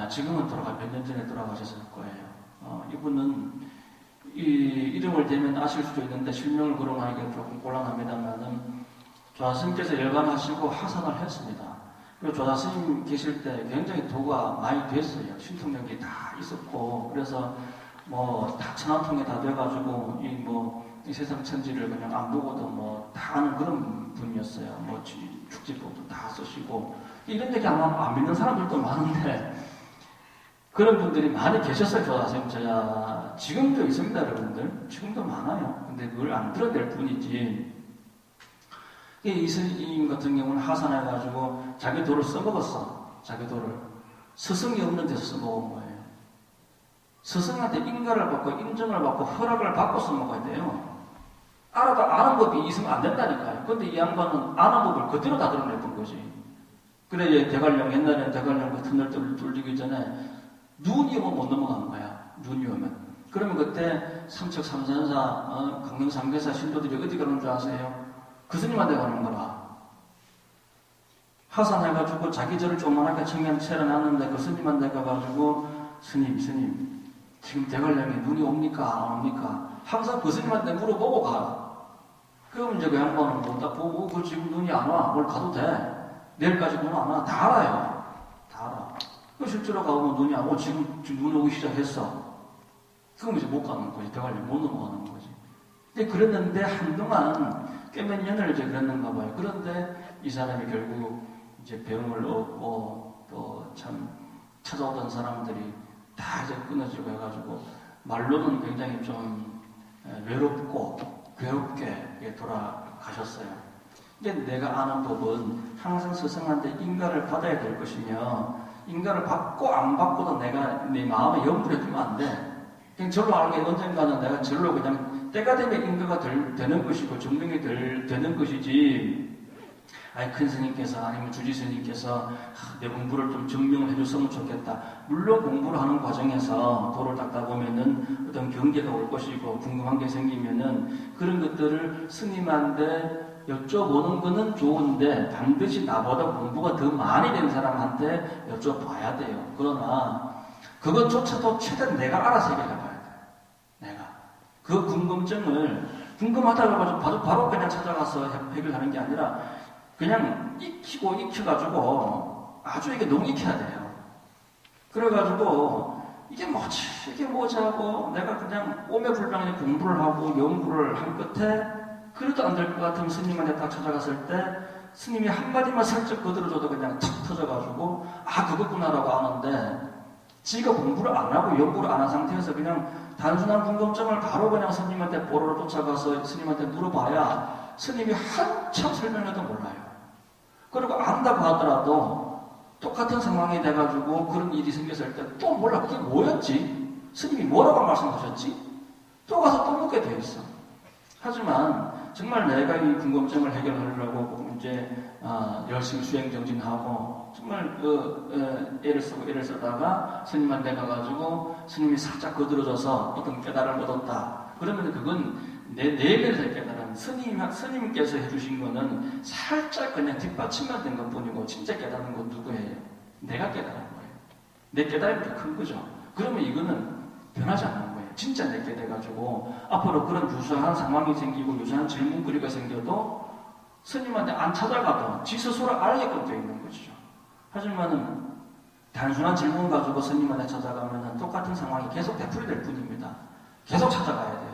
지금은 몇 년 전에 돌아가셨을 거예요. 이분은 이 이름을 대면 아실 수도 있는데 실명을 거론하기가 조금 곤란합니다만은 조사스님께서 열반하시고 하산을 했습니다. 그리고 조사스님 계실 때 굉장히 도가 많이 됐어요. 신통력이 다 있었고 그래서 뭐 다 천하통에 다 돼가지고 이 세상 천지를 그냥 안 보고도 뭐 다 아는 그런 분이었어요. 뭐 축지법도 다 쓰시고 이런 얘기 아마 안 믿는 사람들도 많은데 그런 분들이 많이 계셨어요. 조사스님 제가 지금도 있습니다, 여러분들. 지금도 많아요. 근데 그걸 안 드러낼 뿐이지. 이 스님 같은 경우는 하산해가지고 자기 도를 써먹었어. 자기 도를 스승이 없는 데서 써먹은 거예요. 스승한테 인가를 받고 인정을 받고 허락을 받고 써먹어야 돼요. 알아도 아는 법이 있으면 안 된다니까요. 근데 이 양반은 아는 법을 그대로 다 드러냈던 거지. 그래 대관령 옛날에는 대관령 같은 날 뚫리기 전에 눈이 오면 못 넘어가는 거야. 눈이 오면. 그러면 그때 삼척 삼선사 강릉 삼계사 신도들이 어디 가는 줄 아세요? 그 스님한테 가는 거라. 하산해가지고 자기 절을 조그만하게 청년 차려놨는데 그 스님한테 가가지고 스님 지금 대관령에 눈이 옵니까 안 옵니까? 항상 그 스님한테 물어보고 가. 그럼 이제 그 양반은 뭐 딱 보고 그 지금 눈이 안 와. 오늘 가도 돼. 내일까지 눈 안 와. 다 알아요. 다 알아. 그 실제로 가보면 눈이 안 오고 지금 눈 오기 시작했어. 그럼 이제 못 가는 거지. 대관령 못 넘어가는 거지. 근데 그랬는데 한동안 꽤 몇 년을 이제 그랬는가 봐요. 그런데 이 사람이 결국 이제 배움을 얻고 또 참 찾아오던 사람들이 다 이제 끊어지고 해가지고 말로는 굉장히 좀 외롭고 괴롭게 돌아가셨어요. 근데 내가 아는 법은 항상 스승한테 인가를 받아야 될 것이며 인가를 받고 안 받고도 내가 내 마음에 염두에 두면 안 돼. 그냥 절로 알게 언젠가는 내가 절로 그냥 때가 되면 인가가 되는 것이고 증명이 되는 것이지. 아니 큰 스님께서 아니면 주지 스님께서 내 공부를 좀 증명을 해줬으면 좋겠다. 물론 공부를 하는 과정에서 도를 닦다 보면은 어떤 경계가 올 것이고 궁금한 게 생기면은 그런 것들을 스님한테 여쭤보는 거는 좋은데 반드시 나보다 공부가 더 많이 된 사람한테 여쭤봐야 돼요. 그러나 그것조차도 최대한 내가 알아서 해결해봐야 돼. 내가 그 궁금증을 궁금하다고 바로 그냥 찾아가서 해결하는 게 아니라 그냥 익혀가지고 아주 이게 너무 익혀야 돼요. 그래가지고 이게 뭐지 하고 내가 그냥 오매불망의 공부를 하고 연구를 한 끝에 그래도 안 될 것 같으면 스님한테 딱 찾아갔을 때 스님이 한마디만 살짝 거들어줘도 그냥 탁 터져가지고 그거구나라고 아는데 지가 공부를 안 하고 연구를 안 한 상태에서 그냥 단순한 궁금증을 바로 그냥 스님한테 뽀로로 쫓아가서 스님한테 물어봐야 스님이 한참 설명해도 몰라요. 그리고 안다고 하더라도 똑같은 상황이 돼가지고 그런 일이 생겼을 때 또 몰라. 그게 뭐였지? 스님이 뭐라고 말씀하셨지? 또 가서 또 묻게 돼 있어. 하지만 정말 내가 이 궁금증을 해결하려고 이제 열심히 수행정진하고 정말 애를 쓰다가 스님한테 가가지고 스님이 살짝 거들어줘서 어떤 깨달음을 얻었다. 그러면 그건 내 내면에서 깨달은 스님께서 해주신 거는 살짝 그냥 뒷받침만 된 것 뿐이고 진짜 깨달은 건 누구예요? 내가 깨달은 거예요. 내 깨달음이 더 큰 거죠. 그러면 이거는 변하지 않는 거예요. 진짜 내게 돼가지고 앞으로 그런 유사한 상황이 생기고 유사한 질문거리가 생겨도 스님한테 안 찾아가도 지 스스로 알게끔 되어 있는 것이죠. 하지만은 단순한 질문 가지고 스님한테 찾아가면은 똑같은 상황이 계속 되풀이될 뿐입니다. 계속 찾아가야 돼요.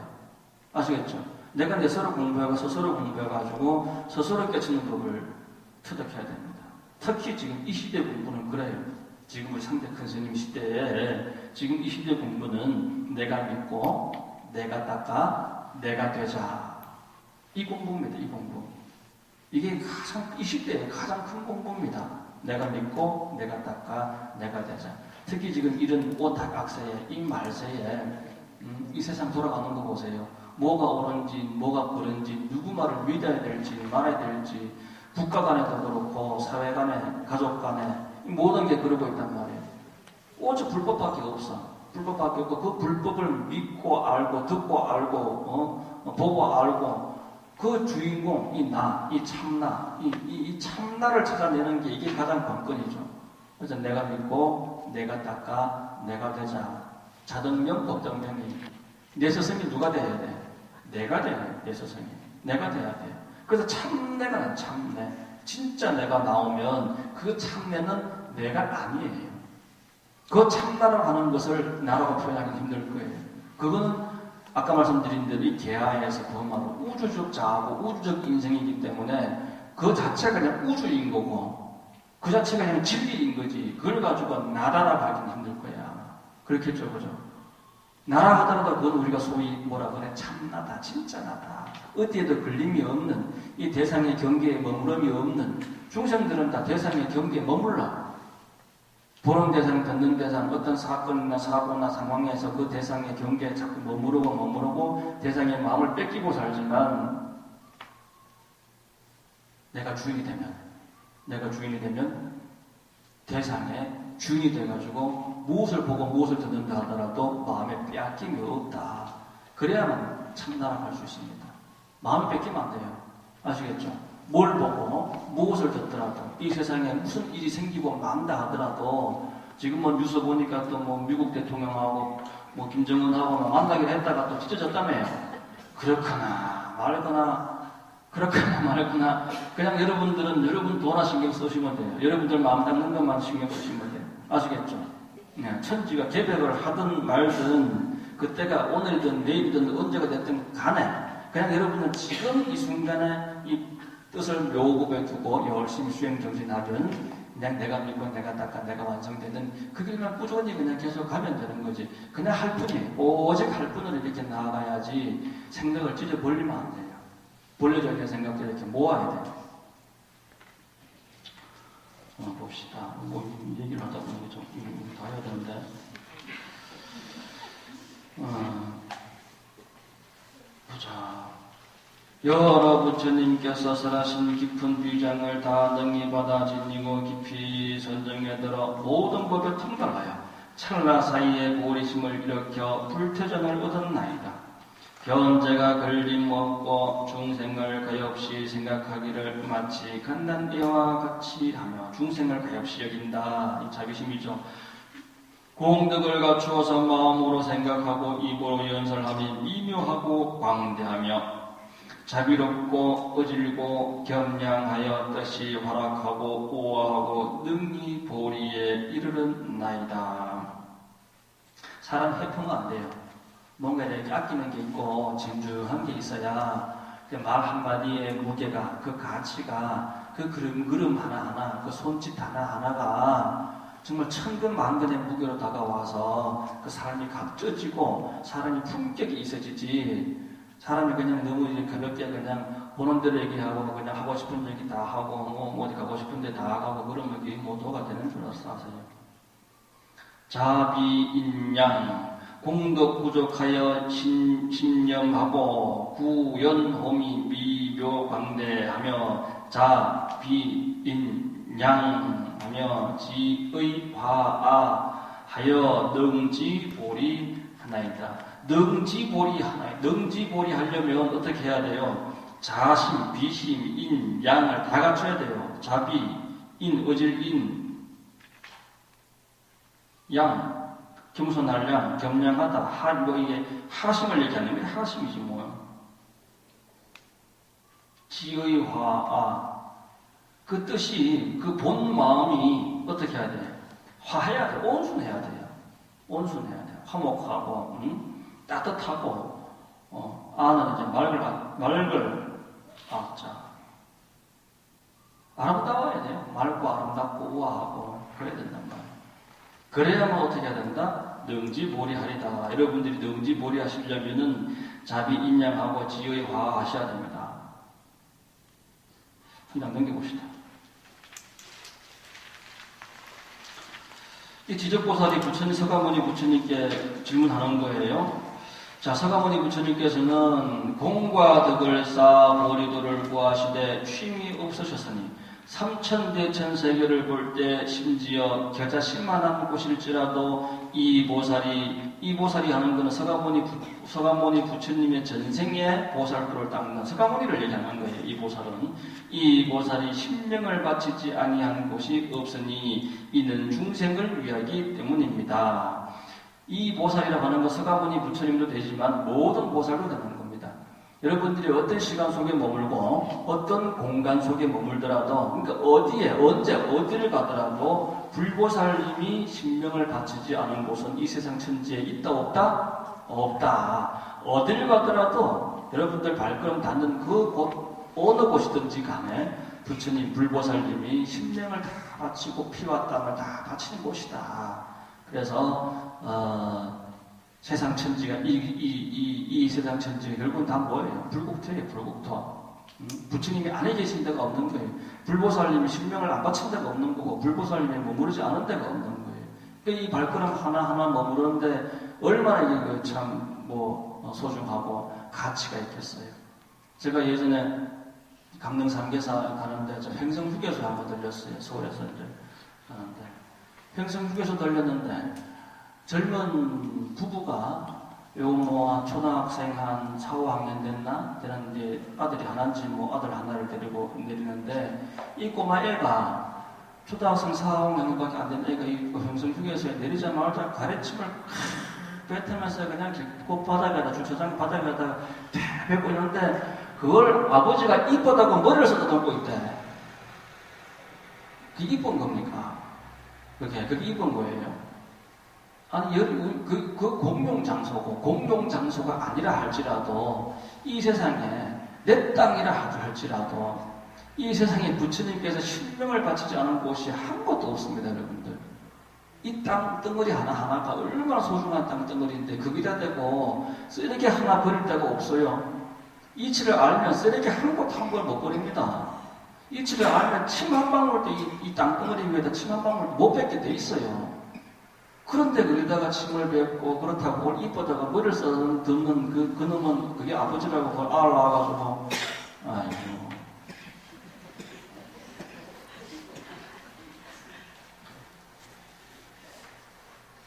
아시겠죠? 내가 내 스스로 공부해가지고 스스로 깨치는 법을 터득해야 됩니다. 특히 지금 이 시대 공부는 그래요. 지금 우리 상대 큰 스님 시대에 지금 이 시대 공부는 내가 믿고 내가 닦아 내가 되자 이 공부입니다. 이 공부. 이게 이 시대의 가장 큰 공부입니다. 내가 믿고 내가 닦아 내가 되자. 특히 지금 이런 오탁악세에 이 말세에 이 세상 돌아가는 거 보세요. 뭐가 옳은지 뭐가 그른지 누구 말을 믿어야 될지 말아야 될지 국가 간에도 그렇고 사회 간에 가족 간에 모든 게 그러고 있단 말이에요. 오직 불법밖에 없어. 불법밖에 없고 그 불법을 믿고 알고 듣고 알고 보고 알고 그 주인공 이 참나 이 참나를 찾아내는 게 이게 가장 관건이죠. 그래서 내가 믿고 내가 닦아 내가 되자. 자등명 법등명이 내 스승이 누가 돼야 돼? 내가 돼야 돼. 내 스승이 내가 돼야 돼. 그래서 참내가 나 참내. 진짜 내가 나오면 그 참내는 내가 아니에요. 그 참나를 하는 것을 나라고 표현하기 힘들 거예요. 그거는 아까 말씀드린 대로 이 개화에서 그 말로 우주적 자아고 우주적 인생이기 때문에 그 자체가 그냥 우주인 거고 그 자체가 그냥 진리인 거지. 그걸 가지고 나라라고 하기는 힘들 거야. 그렇겠죠, 그죠? 나라 하더라도 그건 우리가 소위 뭐라 그래? 참나다, 진짜 나다. 어디에도 걸림이 없는 이 대상의 경계에 머무름이 없는 중생들은 다 대상의 경계에 머물러. 보는 대상, 듣는 대상, 어떤 사건이나 사고나 상황에서 그 대상의 경계에 자꾸 머무르고 대상의 마음을 뺏기고 살지만 내가 주인이 되면 대상의 주인이 돼가지고 무엇을 보고 무엇을 듣는다 하더라도 마음에 빼앗김이 없다. 그래야만 참나라고 할 수 있습니다. 마음이 뺏기면 안 돼요. 아시겠죠? 뭘 보고 무엇을 듣더라도 이 세상에 무슨 일이 생기고 만다 하더라도 지금 뭐 뉴스 보니까 또 뭐 미국 대통령하고 뭐 김정은하고 만나기로 했다가 또 찢어졌다며요. 그렇거나 말거나 그냥 여러분들은 여러분 돈나 신경 쓰시면 돼요. 여러분들 마음 닦는 것만 신경 쓰시면 돼요. 아시겠죠? 네, 천지가 개벽을 하든 말든 그때가 오늘이든 내일이든 언제가 됐든 간에 그냥 여러분은 지금 이 순간에 이 뜻을 묘국에 두고 열심히 수행정진하든 그냥 내가 믿고 내가 닦아 내가 완성되든 그 길만 꾸준히 그냥 계속 가면 되는 거지. 그냥 할 뿐이에요. 오직 할 뿐으로 이렇게 나아가야지 생각을 찢어 벌리면 안 돼요. 벌려져야 생각들 이렇게 모아야 돼요. 봅시다. 뭐 얘기를 하다 보니 좀 다 해야 되는데. 보자. 여러 부처님께서 설하신 깊은 비장을 다 능히 받아 지니고 깊이 선정에 들어 모든 법에 통달하여 찰나 사이에 보리심을 일으켜 불태전을 얻었나이다. 견제가 걸림없고 중생을 가엾이 생각하기를 마치 간단이와 같이 하며 중생을 가엾이 여긴다. 이 자비심이죠. 공덕을 갖추어서 마음으로 생각하고 입으로 연설하며 미묘하고 광대하며 자비롭고 어질고 겸양하여 뜻이 활악하고 우아하고 능히 보리에 이르렀나이다. 사람 해프면 안 돼요. 뭔가 이렇게 아끼는 게 있고 진중한 게 있어야 그 말 한마디의 무게가 그 가치가 그 그름 하나하나 그 손짓 하나하나가 정말 천근만근의 무게로 다가와서 그 사람이 각져지고 사람이 품격이 있어지지. 사람이 그냥 너무 이제 가볍게 그냥 보는 대로 얘기하고 그냥 하고 싶은 얘기 다 하고 뭐 어디 가고 싶은 데 다 가고 그러면 그게 모두가 되는 줄 아세요. 자비인양 공덕 부족하여 신념하고 구연호미 미묘광대하며 자비인양하며 지의화하여 능지보리 하나이다. 능지보리 하려면 어떻게 해야 돼요? 자심, 비심, 인, 양을 다 갖춰야 돼요. 자비, 인, 어질, 인, 양, 겸손할 양, 겸양하다, 이게 하심을 얘기하는 게 하심이지 뭐야. 지의화, 그 뜻이, 그 본 마음이 어떻게 해야 돼? 화해야 돼. 온순해야 돼요. 온순해야 돼요. 화목하고, 따뜻하고, 아는 이제 맑을, 아름다워야 돼요. 맑고 아름답고 우아하고, 그래야 된단 말이에요. 그래야만 어떻게 해야 된다? 능지보리하리다. 여러분들이 능지보리 하시려면은 자비 인양하고 지의화 하셔야 됩니다. 그냥 넘겨봅시다. 이 지적보살이 부처님, 서가모니 부처님께 질문하는 거예요. 자, 서가모니 부처님께서는 공과 덕을 쌓아 보리도를 구하시되 쉼이 없으셨으니 삼천대 천세계를 볼 때 심지어 겨자 10만한 곳일지라도 이 보살이 하는 것은 서가모니 부처님의 전생의 보살도를 닦는 서가모니를 얘기하는 거예요. 이 보살이 신명을 바치지 아니한 곳이 없으니 이는 중생을 위하기 때문입니다. 이 보살이라고 하는 것 서가모니 부처님도 되지만 모든 보살도 되는 겁니다. 여러분들이 어떤 시간 속에 머물고 어떤 공간 속에 머물더라도, 그러니까 어디에 언제 어디를 가더라도 불보살님이 신명을 바치지 않은 곳은 이 세상 천지에 있다 없다? 없다. 어디를 가더라도 여러분들 발걸음 닿는 그 곳, 어느 곳이든지 간에 부처님 불보살님이 신명을 다 바치고 피와 땀을 다 바치는 곳이다. 그래서 세상 천지가 이 세상 천지가 결국은 다 뭐예요? 불국토예요. 불국토. 부처님이 안에 계신 데가 없는 거예요. 불보살님이 신명을 안 바친 데가 없는 거고 불보살님이 머무르지 않은 데가 없는 거예요. 그러니까 이 발걸음 하나하나 머무르는데 얼마나 이게 참 소중하고 가치가 있겠어요. 제가 예전에 강릉 삼계사 가는데 저 횡성휴게소 한번 들렸어요. 서울에서 이제 가는데 횡성휴게소 들렸는데 젊은 부부가 초등학생 한 4, 5학년 되는 이제 아들이 하나인지 아들 하나를 데리고 내리는데 이 꼬마 애가 초등학생 4, 5학년밖에 안 된 애가 이 횡성휴게소에 내리자마자 가래침을 뱉으면서 그냥 길바닥에다 주차장 바닥에다 뱉고 있는데 그걸 아버지가 이쁘다고 머리를 쏟아놓고 있대. 그게 이쁜 겁니까? 그게 이쁜 거예요. 아니, 그 공용장소고, 공용장소가 아니라 할지라도, 이 세상에, 내 땅이라 할지라도, 이 세상에 부처님께서 신명을 바치지 않은 곳이 한 곳도 없습니다, 여러분들. 이 땅 덩어리 하나하나가 얼마나 소중한 땅 덩어리인데, 거기다 대고, 쓰레기 하나 버릴 데가 없어요. 이치를 알면 쓰레기 한 곳 한 곳 못 버립니다. 이치를 알면 침 한 방울도 이 땅덩어리 위에다 침 한 방울 못 뱉게 돼 있어요. 그런데 거기다가 침을 뱉고 그렇다고 그걸 이쁘다가 머리를 써듣는 그 놈은 그게 아버지라고 그걸 알아가지고 아이고.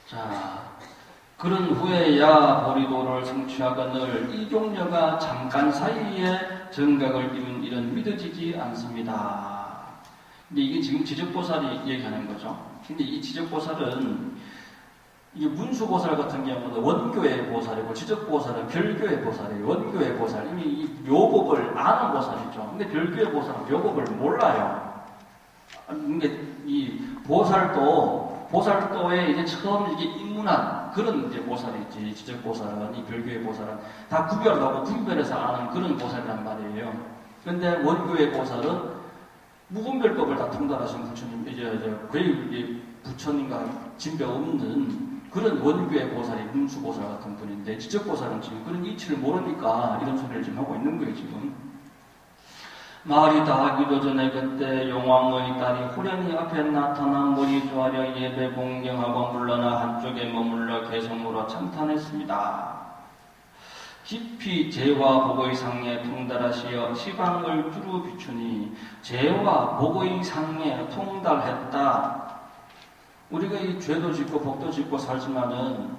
자, 그런 후에야 보리도를 성취하거늘 이종녀가 잠깐 사이에 정각을 이룬 일은 믿어지지 않습니다. 근데 이게 지금 지적보살이 얘기하는 거죠. 근데 이 지적보살은 이게 문수보살 같은 경우는 원교의 보살이고 지적보살은 별교의 보살이에요. 원교의 보살, 이미 이 묘법을 아는 보살이죠. 근데 별교의 보살은 묘법을 몰라요. 그러니까 이 보살도에 이제 처음 이게 입문한 그런 이제 보살이지. 지적보살은, 이 별교의 보살은 다 구별하고 분별해서 아는 그런 보살이란 말이에요. 근데 원교의 보살은 무분별법을 다 통달하신 부처님, 거의 부처님과 진배 없는 그런 원교의 보살이 문수보살 같은 분인데, 지적보살은 지금 그런 이치를 모르니까 이런 소리를 지금 하고 있는 거예요, 지금. 말이 다 하기도 전에 그때 용왕의 딸이 호련히 앞에 나타난 머리 조아려 예배 공경하고 물러나 한쪽에 머물러 개성으로 찬탄했습니다. 깊이 재와 복의 상에 통달하시어 시방을 두루 비추니 재와 복의 상에 통달했다. 우리가 이 죄도 짓고 복도 짓고 살지만은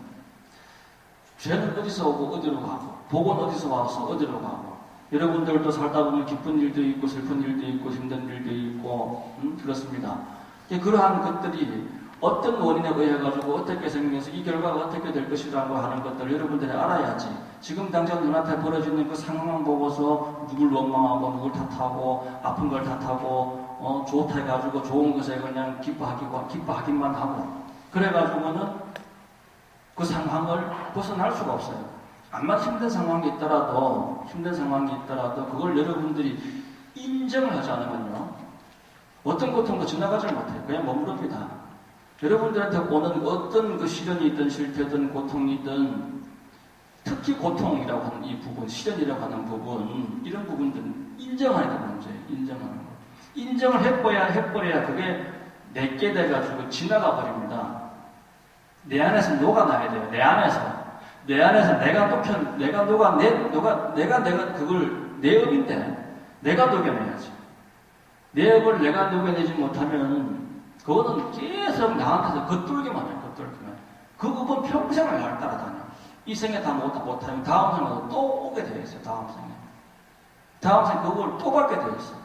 죄는 어디서 오고 어디로 가고 복은 어디서 와서 어디로 가고 여러분들도 살다 보면 기쁜 일도 있고 슬픈 일도 있고 힘든 일도 있고 그렇습니다. 그러한 것들이 어떤 원인에 의해 가지고 어떻게 생겨서 이 결과가 어떻게 될 것이라고 하는 것들을 여러분들이 알아야지. 지금 당장 눈앞에 벌어지는 그 상황만 보고서 누굴 원망하고 누굴 탓하고 아픈 걸 탓하고 좋다 해가지고 좋은 것에 그냥 기뻐하기만 하고 그래가지고는 그 상황을 벗어날 수가 없어요. 암만 힘든 상황이 있더라도 그걸 여러분들이 인정을 하지 않으면요 어떤 고통도 지나가지 못해요. 그냥 머무릅니다. 여러분들한테 오는 어떤 그 시련이 있든 실패든 고통이든 특히 고통이라고 하는 이 부분, 시련이라고 하는 부분, 이런 부분들은 인정하는 게 문제예요. 인정하는 거. 인정을 해버려야 그게 내게 돼가지고 지나가 버립니다. 내 안에서 녹아나야 돼요. 내 안에서 내가 그걸 내 업인데 내가 녹여내야지. 내 업을 내가 누려내지 못하면 그거는 계속 나한테서 겉돌기만 해요. 겉돌기만. 그 업은 평생을 나를 따라다녀. 이 생에 다 못하면 다음 생에도 또 오게 되어 있어요. 다음 생에. 다음 생에 그걸 또 받게 되어 있어.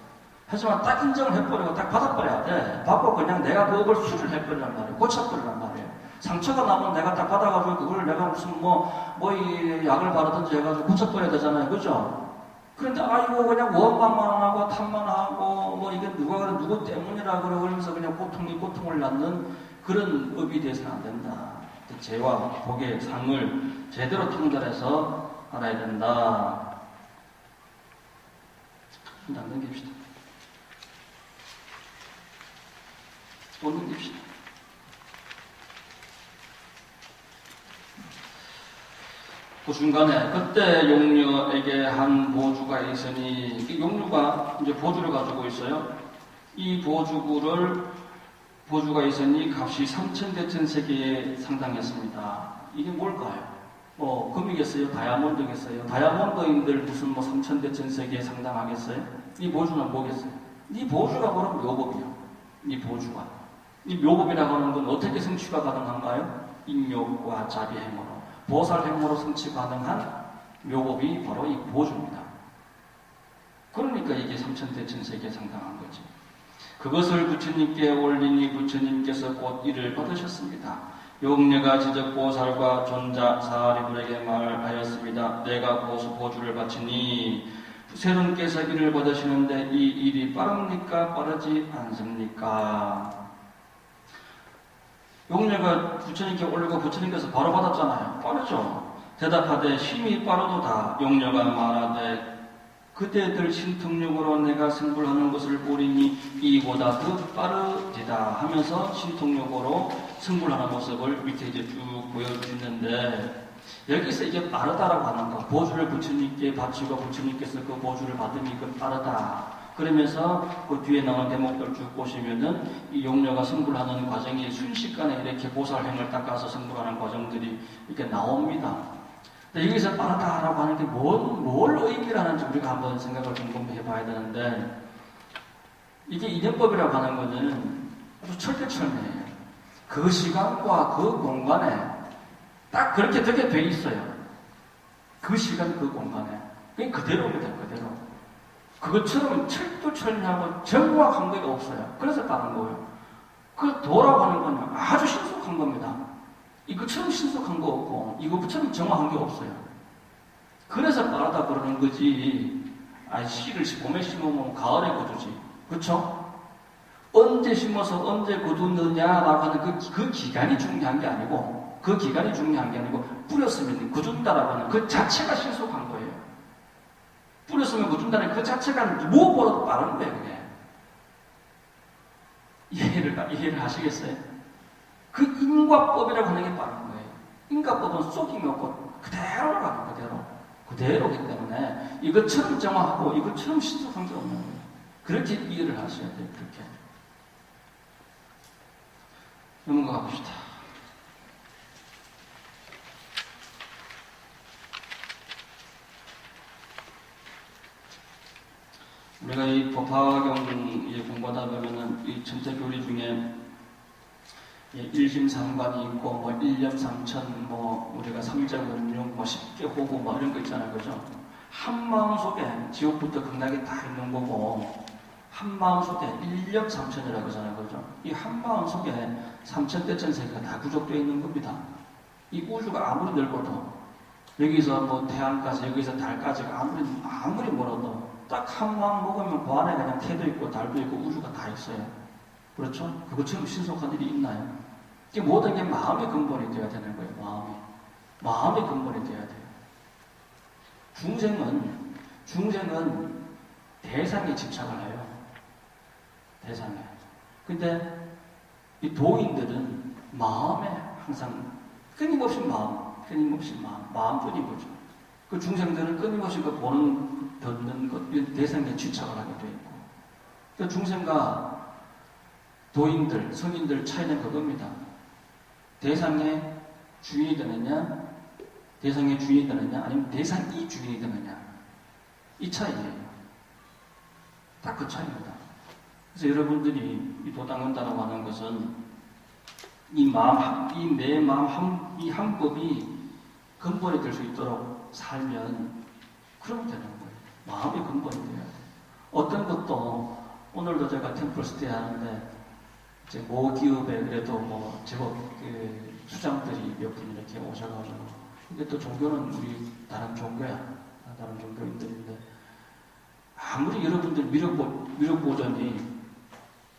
하지만 딱 인정을 해버리고 딱 받아버려야 돼. 받고 그냥 내가 그 업을 수리를 해버리란 말이에요. 고쳐버리란 말이에요. 상처가 나면 내가 딱 받아가지고 그걸 내가 무슨 이 약을 바르든지 해가지고 고쳐버려야 되잖아요. 그죠? 그런데 아이고 그냥 원망만 하고 탓만 하고 이게 누구 때문이라 그러면서 그냥 고통을 낳는 그런 업이 돼서는 안 된다. 죄와 복의 상을 제대로 통달해서 알아야 된다. 일단 넘깁시다. 또 넘깁시다. 그 중간에 그때 용녀에게 한 보주가 있으니 용녀가 이제 보주를 가지고 있어요. 이 보주가 있으니 값이 3,000대천세계에 상당했습니다. 이게 뭘까요? 금이겠어요? 다이아몬드겠어요? 다이아몬드인들 무슨 3,000대천세계에 상당하겠어요? 이 보주는 뭐겠어요? 이 보주가 바로 묘법이요. 이 보주가. 이 묘법이라고 하는 건 어떻게 성취가 가능한가요? 인욕과 자비행으로. 보살행으로 성취 가능한 묘법이 바로 이 보주입니다. 그러니까 이게 3,000대천세계에 상당한 거지. 그것을 부처님께 올리니 부처님께서 곧 이를 받으셨습니다. 용녀가 지적보살과 존자 사리불에게 말하였습니다. 내가 고수 보주를 바치니 세론께서 이를 받으시는데 이 일이 빠릅니까? 빠르지 않습니까? 용녀가 부처님께 올리고 부처님께서 바로 받았잖아요. 빠르죠? 대답하되 심히 빠르도다. 용녀가 말하되 그대들 신통력으로 내가 승불하는 것을 보리니 이보다 더 빠르지다 하면서 신통력으로 승불하는 모습을 밑에 이제 쭉 보여주시는데 여기서 이게 빠르다라고 하는 거 보주를 부처님께 바치고 부처님께서 그 보주를 받으니 이건 빠르다 그러면서 그 뒤에 나오는 대목들 쭉 보시면은 이 용녀가 승불하는 과정이 순식간에 이렇게 보살행을 닦아서 승불하는 과정들이 이렇게 나옵니다. 여기서 빠르다라고 하는 게 뭘 의미를 하는지 우리가 한번 생각을 좀 해봐야 되는데 이게 인연법이라고 하는 거는 아주 철대철미해요. 그 시간과 그 공간에 딱 그렇게 되게 돼 있어요. 그 시간 그 공간에 그게 그대로입니다. 그대로. 그것처럼 철두철미하고 정확한 게 없어요. 그래서 빠른 거예요. 그 도라고 하는 건 아주 신속한 겁니다. 이것처럼 신속한 거 없고 이것처럼 정확한 게 없어요. 그래서 빠르다 그러는 거지. 씨를 봄에 심으면 가을에 거두지. 그렇죠? 언제 심어서 언제 거두느냐라고 하는 그 기간이 중요한 게 아니고 뿌렸으면 거둔다라고 하는 그 자체가 신속한 거예요. 뿌렸으면 거둔다는 그 자체가 무엇보다도 빠른 거예요. 그게. 이해를 하시겠어요? 그 인과법이라고 하는 게 빠른 거예요. 인과법은 속임이 없고 그대로 가는 그대로기 때문에 이것처럼 정확하고 이것처럼 신속한 게 없는 거예요. 그렇게 이해를 하셔야 돼요. 그렇게. 넘어가 봅시다. 우리가 이 법화경 공부하다 보면은 이 전체 교리 중에 일심상관이 있고, 일념삼천, 우리가 삼자운용, 10개 호구, 이런 거 있잖아요. 그죠? 한 마음 속에 지옥부터 극락이 다 있는 거고, 한 마음 속에 일념삼천이라고 하잖아요. 그죠? 이 한 마음 속에 삼천대천세계가 다 구족되어 있는 겁니다. 이 우주가 아무리 넓어도, 여기서 태양까지, 여기서 달까지가 아무리 멀어도, 딱 한 마음 먹으면 그 안에 그냥 태도 있고, 달도 있고, 우주가 다 있어요. 그렇죠? 그것처럼 신속한 일이 있나요? 이게 모든 게 마음의 근본이 되어야 되는 거예요. 마음의 근본이 되어야 돼요. 중생은 대상에 집착을 해요. 대상에. 근데 이 도인들은 마음에 항상 끊임없이 마음뿐인 거죠. 그 중생들은 끊임없이 그 보는, 듣는 것, 대상에 집착을 하게 되어 있고. 그 중생과 도인들, 성인들 차이는 그겁니다. 대상의 주인이 되느냐, 아니면 대상이 주인이 되느냐. 이 차이예요. 딱 그 차이입니다. 그래서 여러분들이 이 도당은다라고 하는 것은 이 마음, 내 마음 이 항법이 근본이 될 수 있도록 살면 그러면 되는 거예요. 마음이 근본이 돼야 돼요. 어떤 것도 오늘도 제가 템플 스테이 하는데 이제 모 기업에 그래도 뭐 제법 그 수장들이 몇 분 이렇게 오셔가지고 근데 또 종교는 우리 다른 종교야. 다른 종교인들인데 아무리 여러분들 미륵 보존이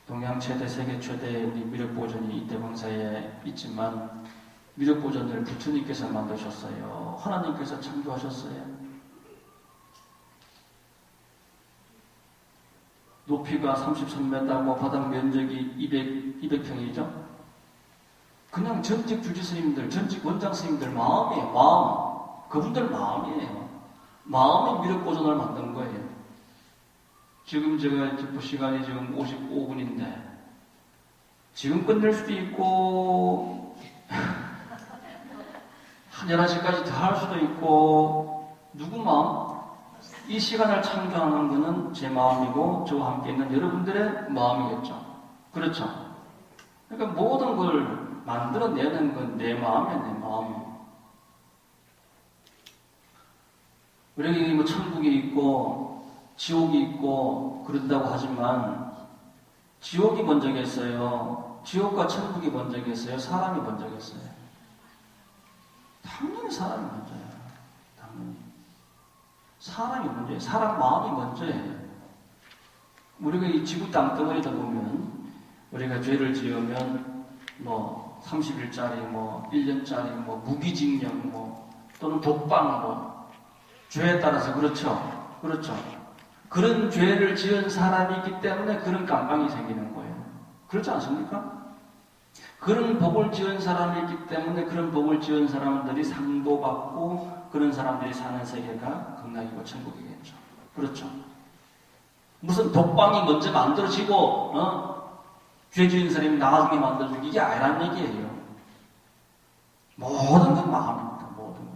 동양 최대, 세계 최대 미륵 보존이 이태광사에 있지만 미륵 보존을 부처님께서 만드셨어요. 하나님께서 창조하셨어요. 높이가 33m고 바닥 면적이 200평이죠. 그냥 전직 주지스님들, 전직 원장 스님들 마음이에요. 마음. 그분들 마음이에요. 마음이 미륵 보존을 만든 거예요. 지금 제가 시간이 지금 55분인데 지금 끝낼 수도 있고 한 11시까지 더 할 수도 있고 누구 마음? 이 시간을 창조하는 것은 제 마음이고 저와 함께 있는 여러분들의 마음이겠죠. 그렇죠? 그러니까 모든 걸 만들어내는 건 내 마음이야, 내 마음. 우리에게 뭐 천국이 있고 지옥이 있고 그런다고 하지만 지옥이 먼저겠어요? 지옥과 천국이 먼저겠어요? 사람이 먼저겠어요? 당연히 사람이 먼저예요. 당연히. 사람이 먼저예요. 사람 마음이 먼저예요. 우리가 이 지구 땅덩어리다 보면 우리가 죄를 지으면 뭐 30일짜리 뭐 1년짜리 뭐 무기징역 뭐 또는 독방 뭐 죄에 따라서 그렇죠. 그렇죠. 그런 죄를 지은 사람이 있기 때문에 그런 깜빵이 생기는 거예요. 그렇지 않습니까? 그런 복을 지은 사람이 있기 때문에 그런 복을 지은 사람들이 상도 받고 그런 사람들이 사는 세계가 극락이고 천국이겠죠. 그렇죠. 무슨 독방이 먼저 만들어지고 죄 지은 사람이 나중에 만들어지고 이게 아니란 얘기예요. 모든 건 마음입니다.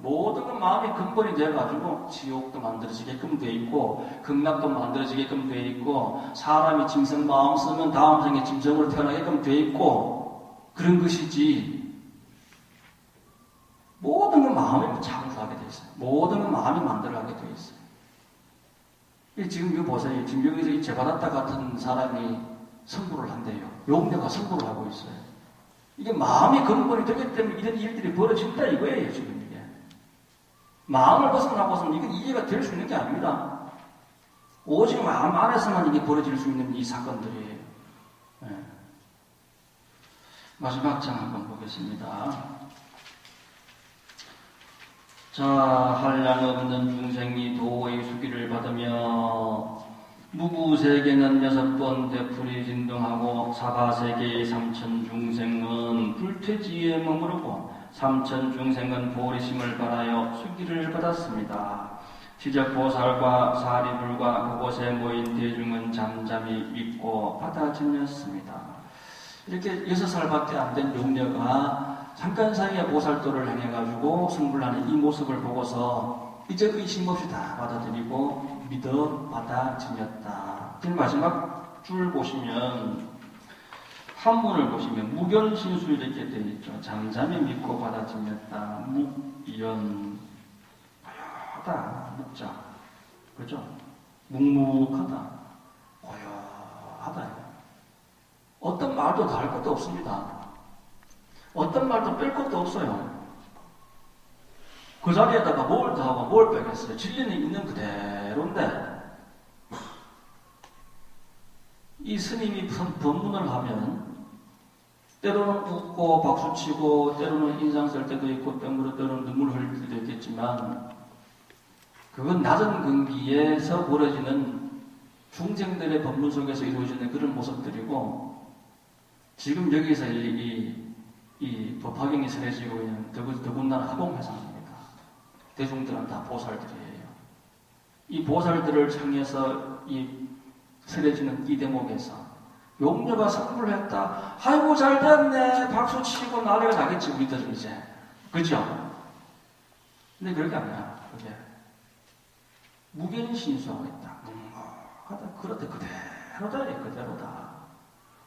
모든 건 마음이 근본이 되어가지고 지옥도 만들어지게끔 돼 있고 극락도 만들어지게끔 돼 있고 사람이 짐승 마음 쓰면 다음 생에 짐승으로 태어나게끔 돼 있고 그런 것이지 모든 건 마음이 창조하게 돼 있어요. 모든 건 마음이 만들어가게 돼 있어요. 지금 이거 보세요. 지금 여기서 이 제바다타 같은 사람이 선고를 한대요. 용녀가 선고를 하고 있어요. 이게 마음이 근본이 되기 때문에 이런 일들이 벌어진다 이거예요 지금. 마음을 벗어나고서는 이건 이해가 될 수 있는 게 아닙니다. 오직 마음 안에서만 이게 벌어질 수 있는 이 사건들이에요. 네. 마지막 장 한번 보겠습니다. 자, 한량 없는 중생이 도의 수기를 받으며 무구세계는 6번 되풀이 진동하고 사바세계의 3천 중생은 불퇴지에 머무르고 3천 중생은 보리심을 받아여 수기를 받았습니다. 지적보살과 사리불과 그곳에 모인 대중은 잠잠히 믿고 받아들였습니다. 이렇게 6살밖에 안 된 용녀가 잠깐 사이에 보살도를 행해가지고 승불하는 이 모습을 보고서 이제 의심 없이 다 받아들이고 믿어 받아들였다. 마지막 줄 보시면 한문을 보시면 무견신수 이렇게 되어 있죠. 잠잠히 믿고 받아들였다. 묵연 고요하다. 묵자. 그죠? 묵묵하다. 고요하다. 어떤 말도 다 할 것도 없습니다. 어떤 말도 뺄 것도 없어요. 그 자리에다가 뭘 더하고 뭘 빼겠어요. 진리는 있는 그대로인데 이 스님이 법문을 하면 때로는 웃고 박수치고 때로는 인상 쓸 때도 있고 때로는 눈물 흘릴 때도 있겠지만 그건 낮은 근기에서 벌어지는 중생들의 법문 속에서 이루어지는 그런 모습들이고 지금 여기서 이 법화경이 설해지고 있는 더군다나 화봉회상입니다. 대중들은 다 보살들이에요. 이 보살들을 향해서 이 설해지는 이 대목에서 용녀가 선물했다. 아이고 잘됐네. 박수치고 난리가 나겠지 우리들은 이제. 그죠? 근데 그렇게 아니야. 그게 무견신수하고 있다. 하다 그렇다 그대로다. 그대로다.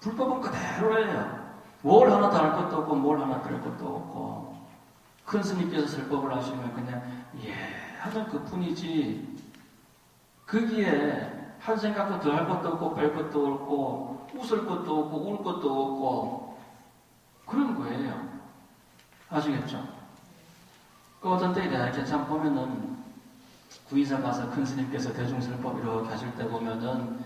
불법은 그대로예요. 뭘 하나 더 할 것도 없고 뭘 하나 뺄 것도 없고 큰 스님께서 설법을 하시면 그냥 예 하면 그뿐이지 거기에 한 생각도 더 할 것도 없고 뺄 것도 없고 웃을 것도 없고 울 것도 없고 그런 거예요. 아시겠죠? 그 어떤 때 이렇게 참 보면은 구이사 가서 큰 스님께서 대중설법 이렇게 하실 때 보면은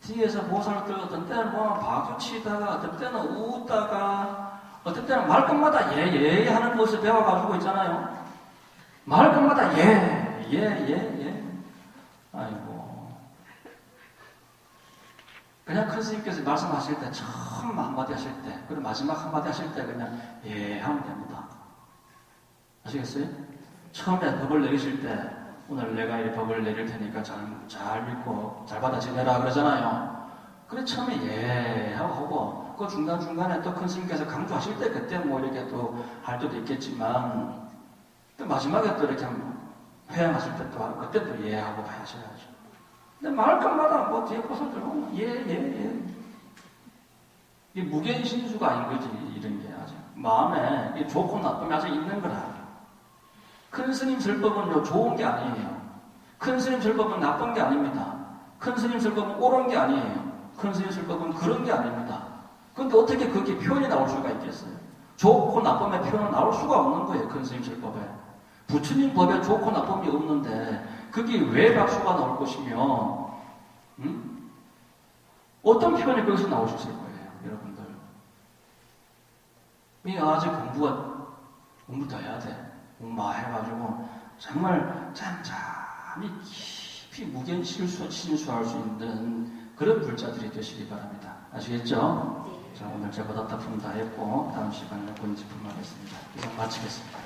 뒤에서 보살을 들고 어떤 때는 보면 박수치다가 어떤 때는 웃다가 어떤 때는 말끝마다 예 하는 것을 배워가지고 있잖아요. 말끝마다 예. 아이고. 그냥 큰 스님께서 말씀하실 때 처음 한마디 하실 때 그리고 마지막 한마디 하실 때 그냥 예 하면 됩니다. 아시겠어요? 처음에 법을 내리실 때 오늘 내가 이 법을 내릴 테니까 잘 믿고 잘 받아 지내라 그러잖아요. 그래 처음에 예 하고 그 중간중간에 또 큰 스님께서 강조하실 때 그때 뭐 이렇게 또 할 때도 있겠지만 또 마지막에 또 이렇게 회양하실 때 또 그때 또 예 하고 하셔야죠. 근데 말끝마다 뭐 뒤에 벗어 들어오면 예. 이 무견신수가 아닌 거지 이런 게 아직 마음에 이 좋고 나쁨이 아직 있는 거라. 큰 스님 설법은 좋은 게 아니에요. 큰 스님 설법은 나쁜 게 아닙니다. 큰 스님 설법은 옳은 게 아니에요. 큰 스님 설법은 그런 게 아닙니다. 그런데 어떻게 그게 표현이 나올 수가 있겠어요? 좋고 나쁨의 표현은 나올 수가 없는 거예요. 큰 스님 설법에. 부처님 법에 좋고 나쁨이 없는데 그게 왜 박수가 나올 것이며 어떤 표현이 거기서 나올 수 있을 거예요. 여러분들. 이 아직 공부 더 해야 돼. 공부 해가지고 정말 잠잠히 깊이 무견신수할 수 있는 그런 불자들이 되시기 바랍니다. 아시겠죠? 자, 오늘 제가 답답품 다 했고 다음 시간에 본집품하겠습니다. 이상 마치겠습니다.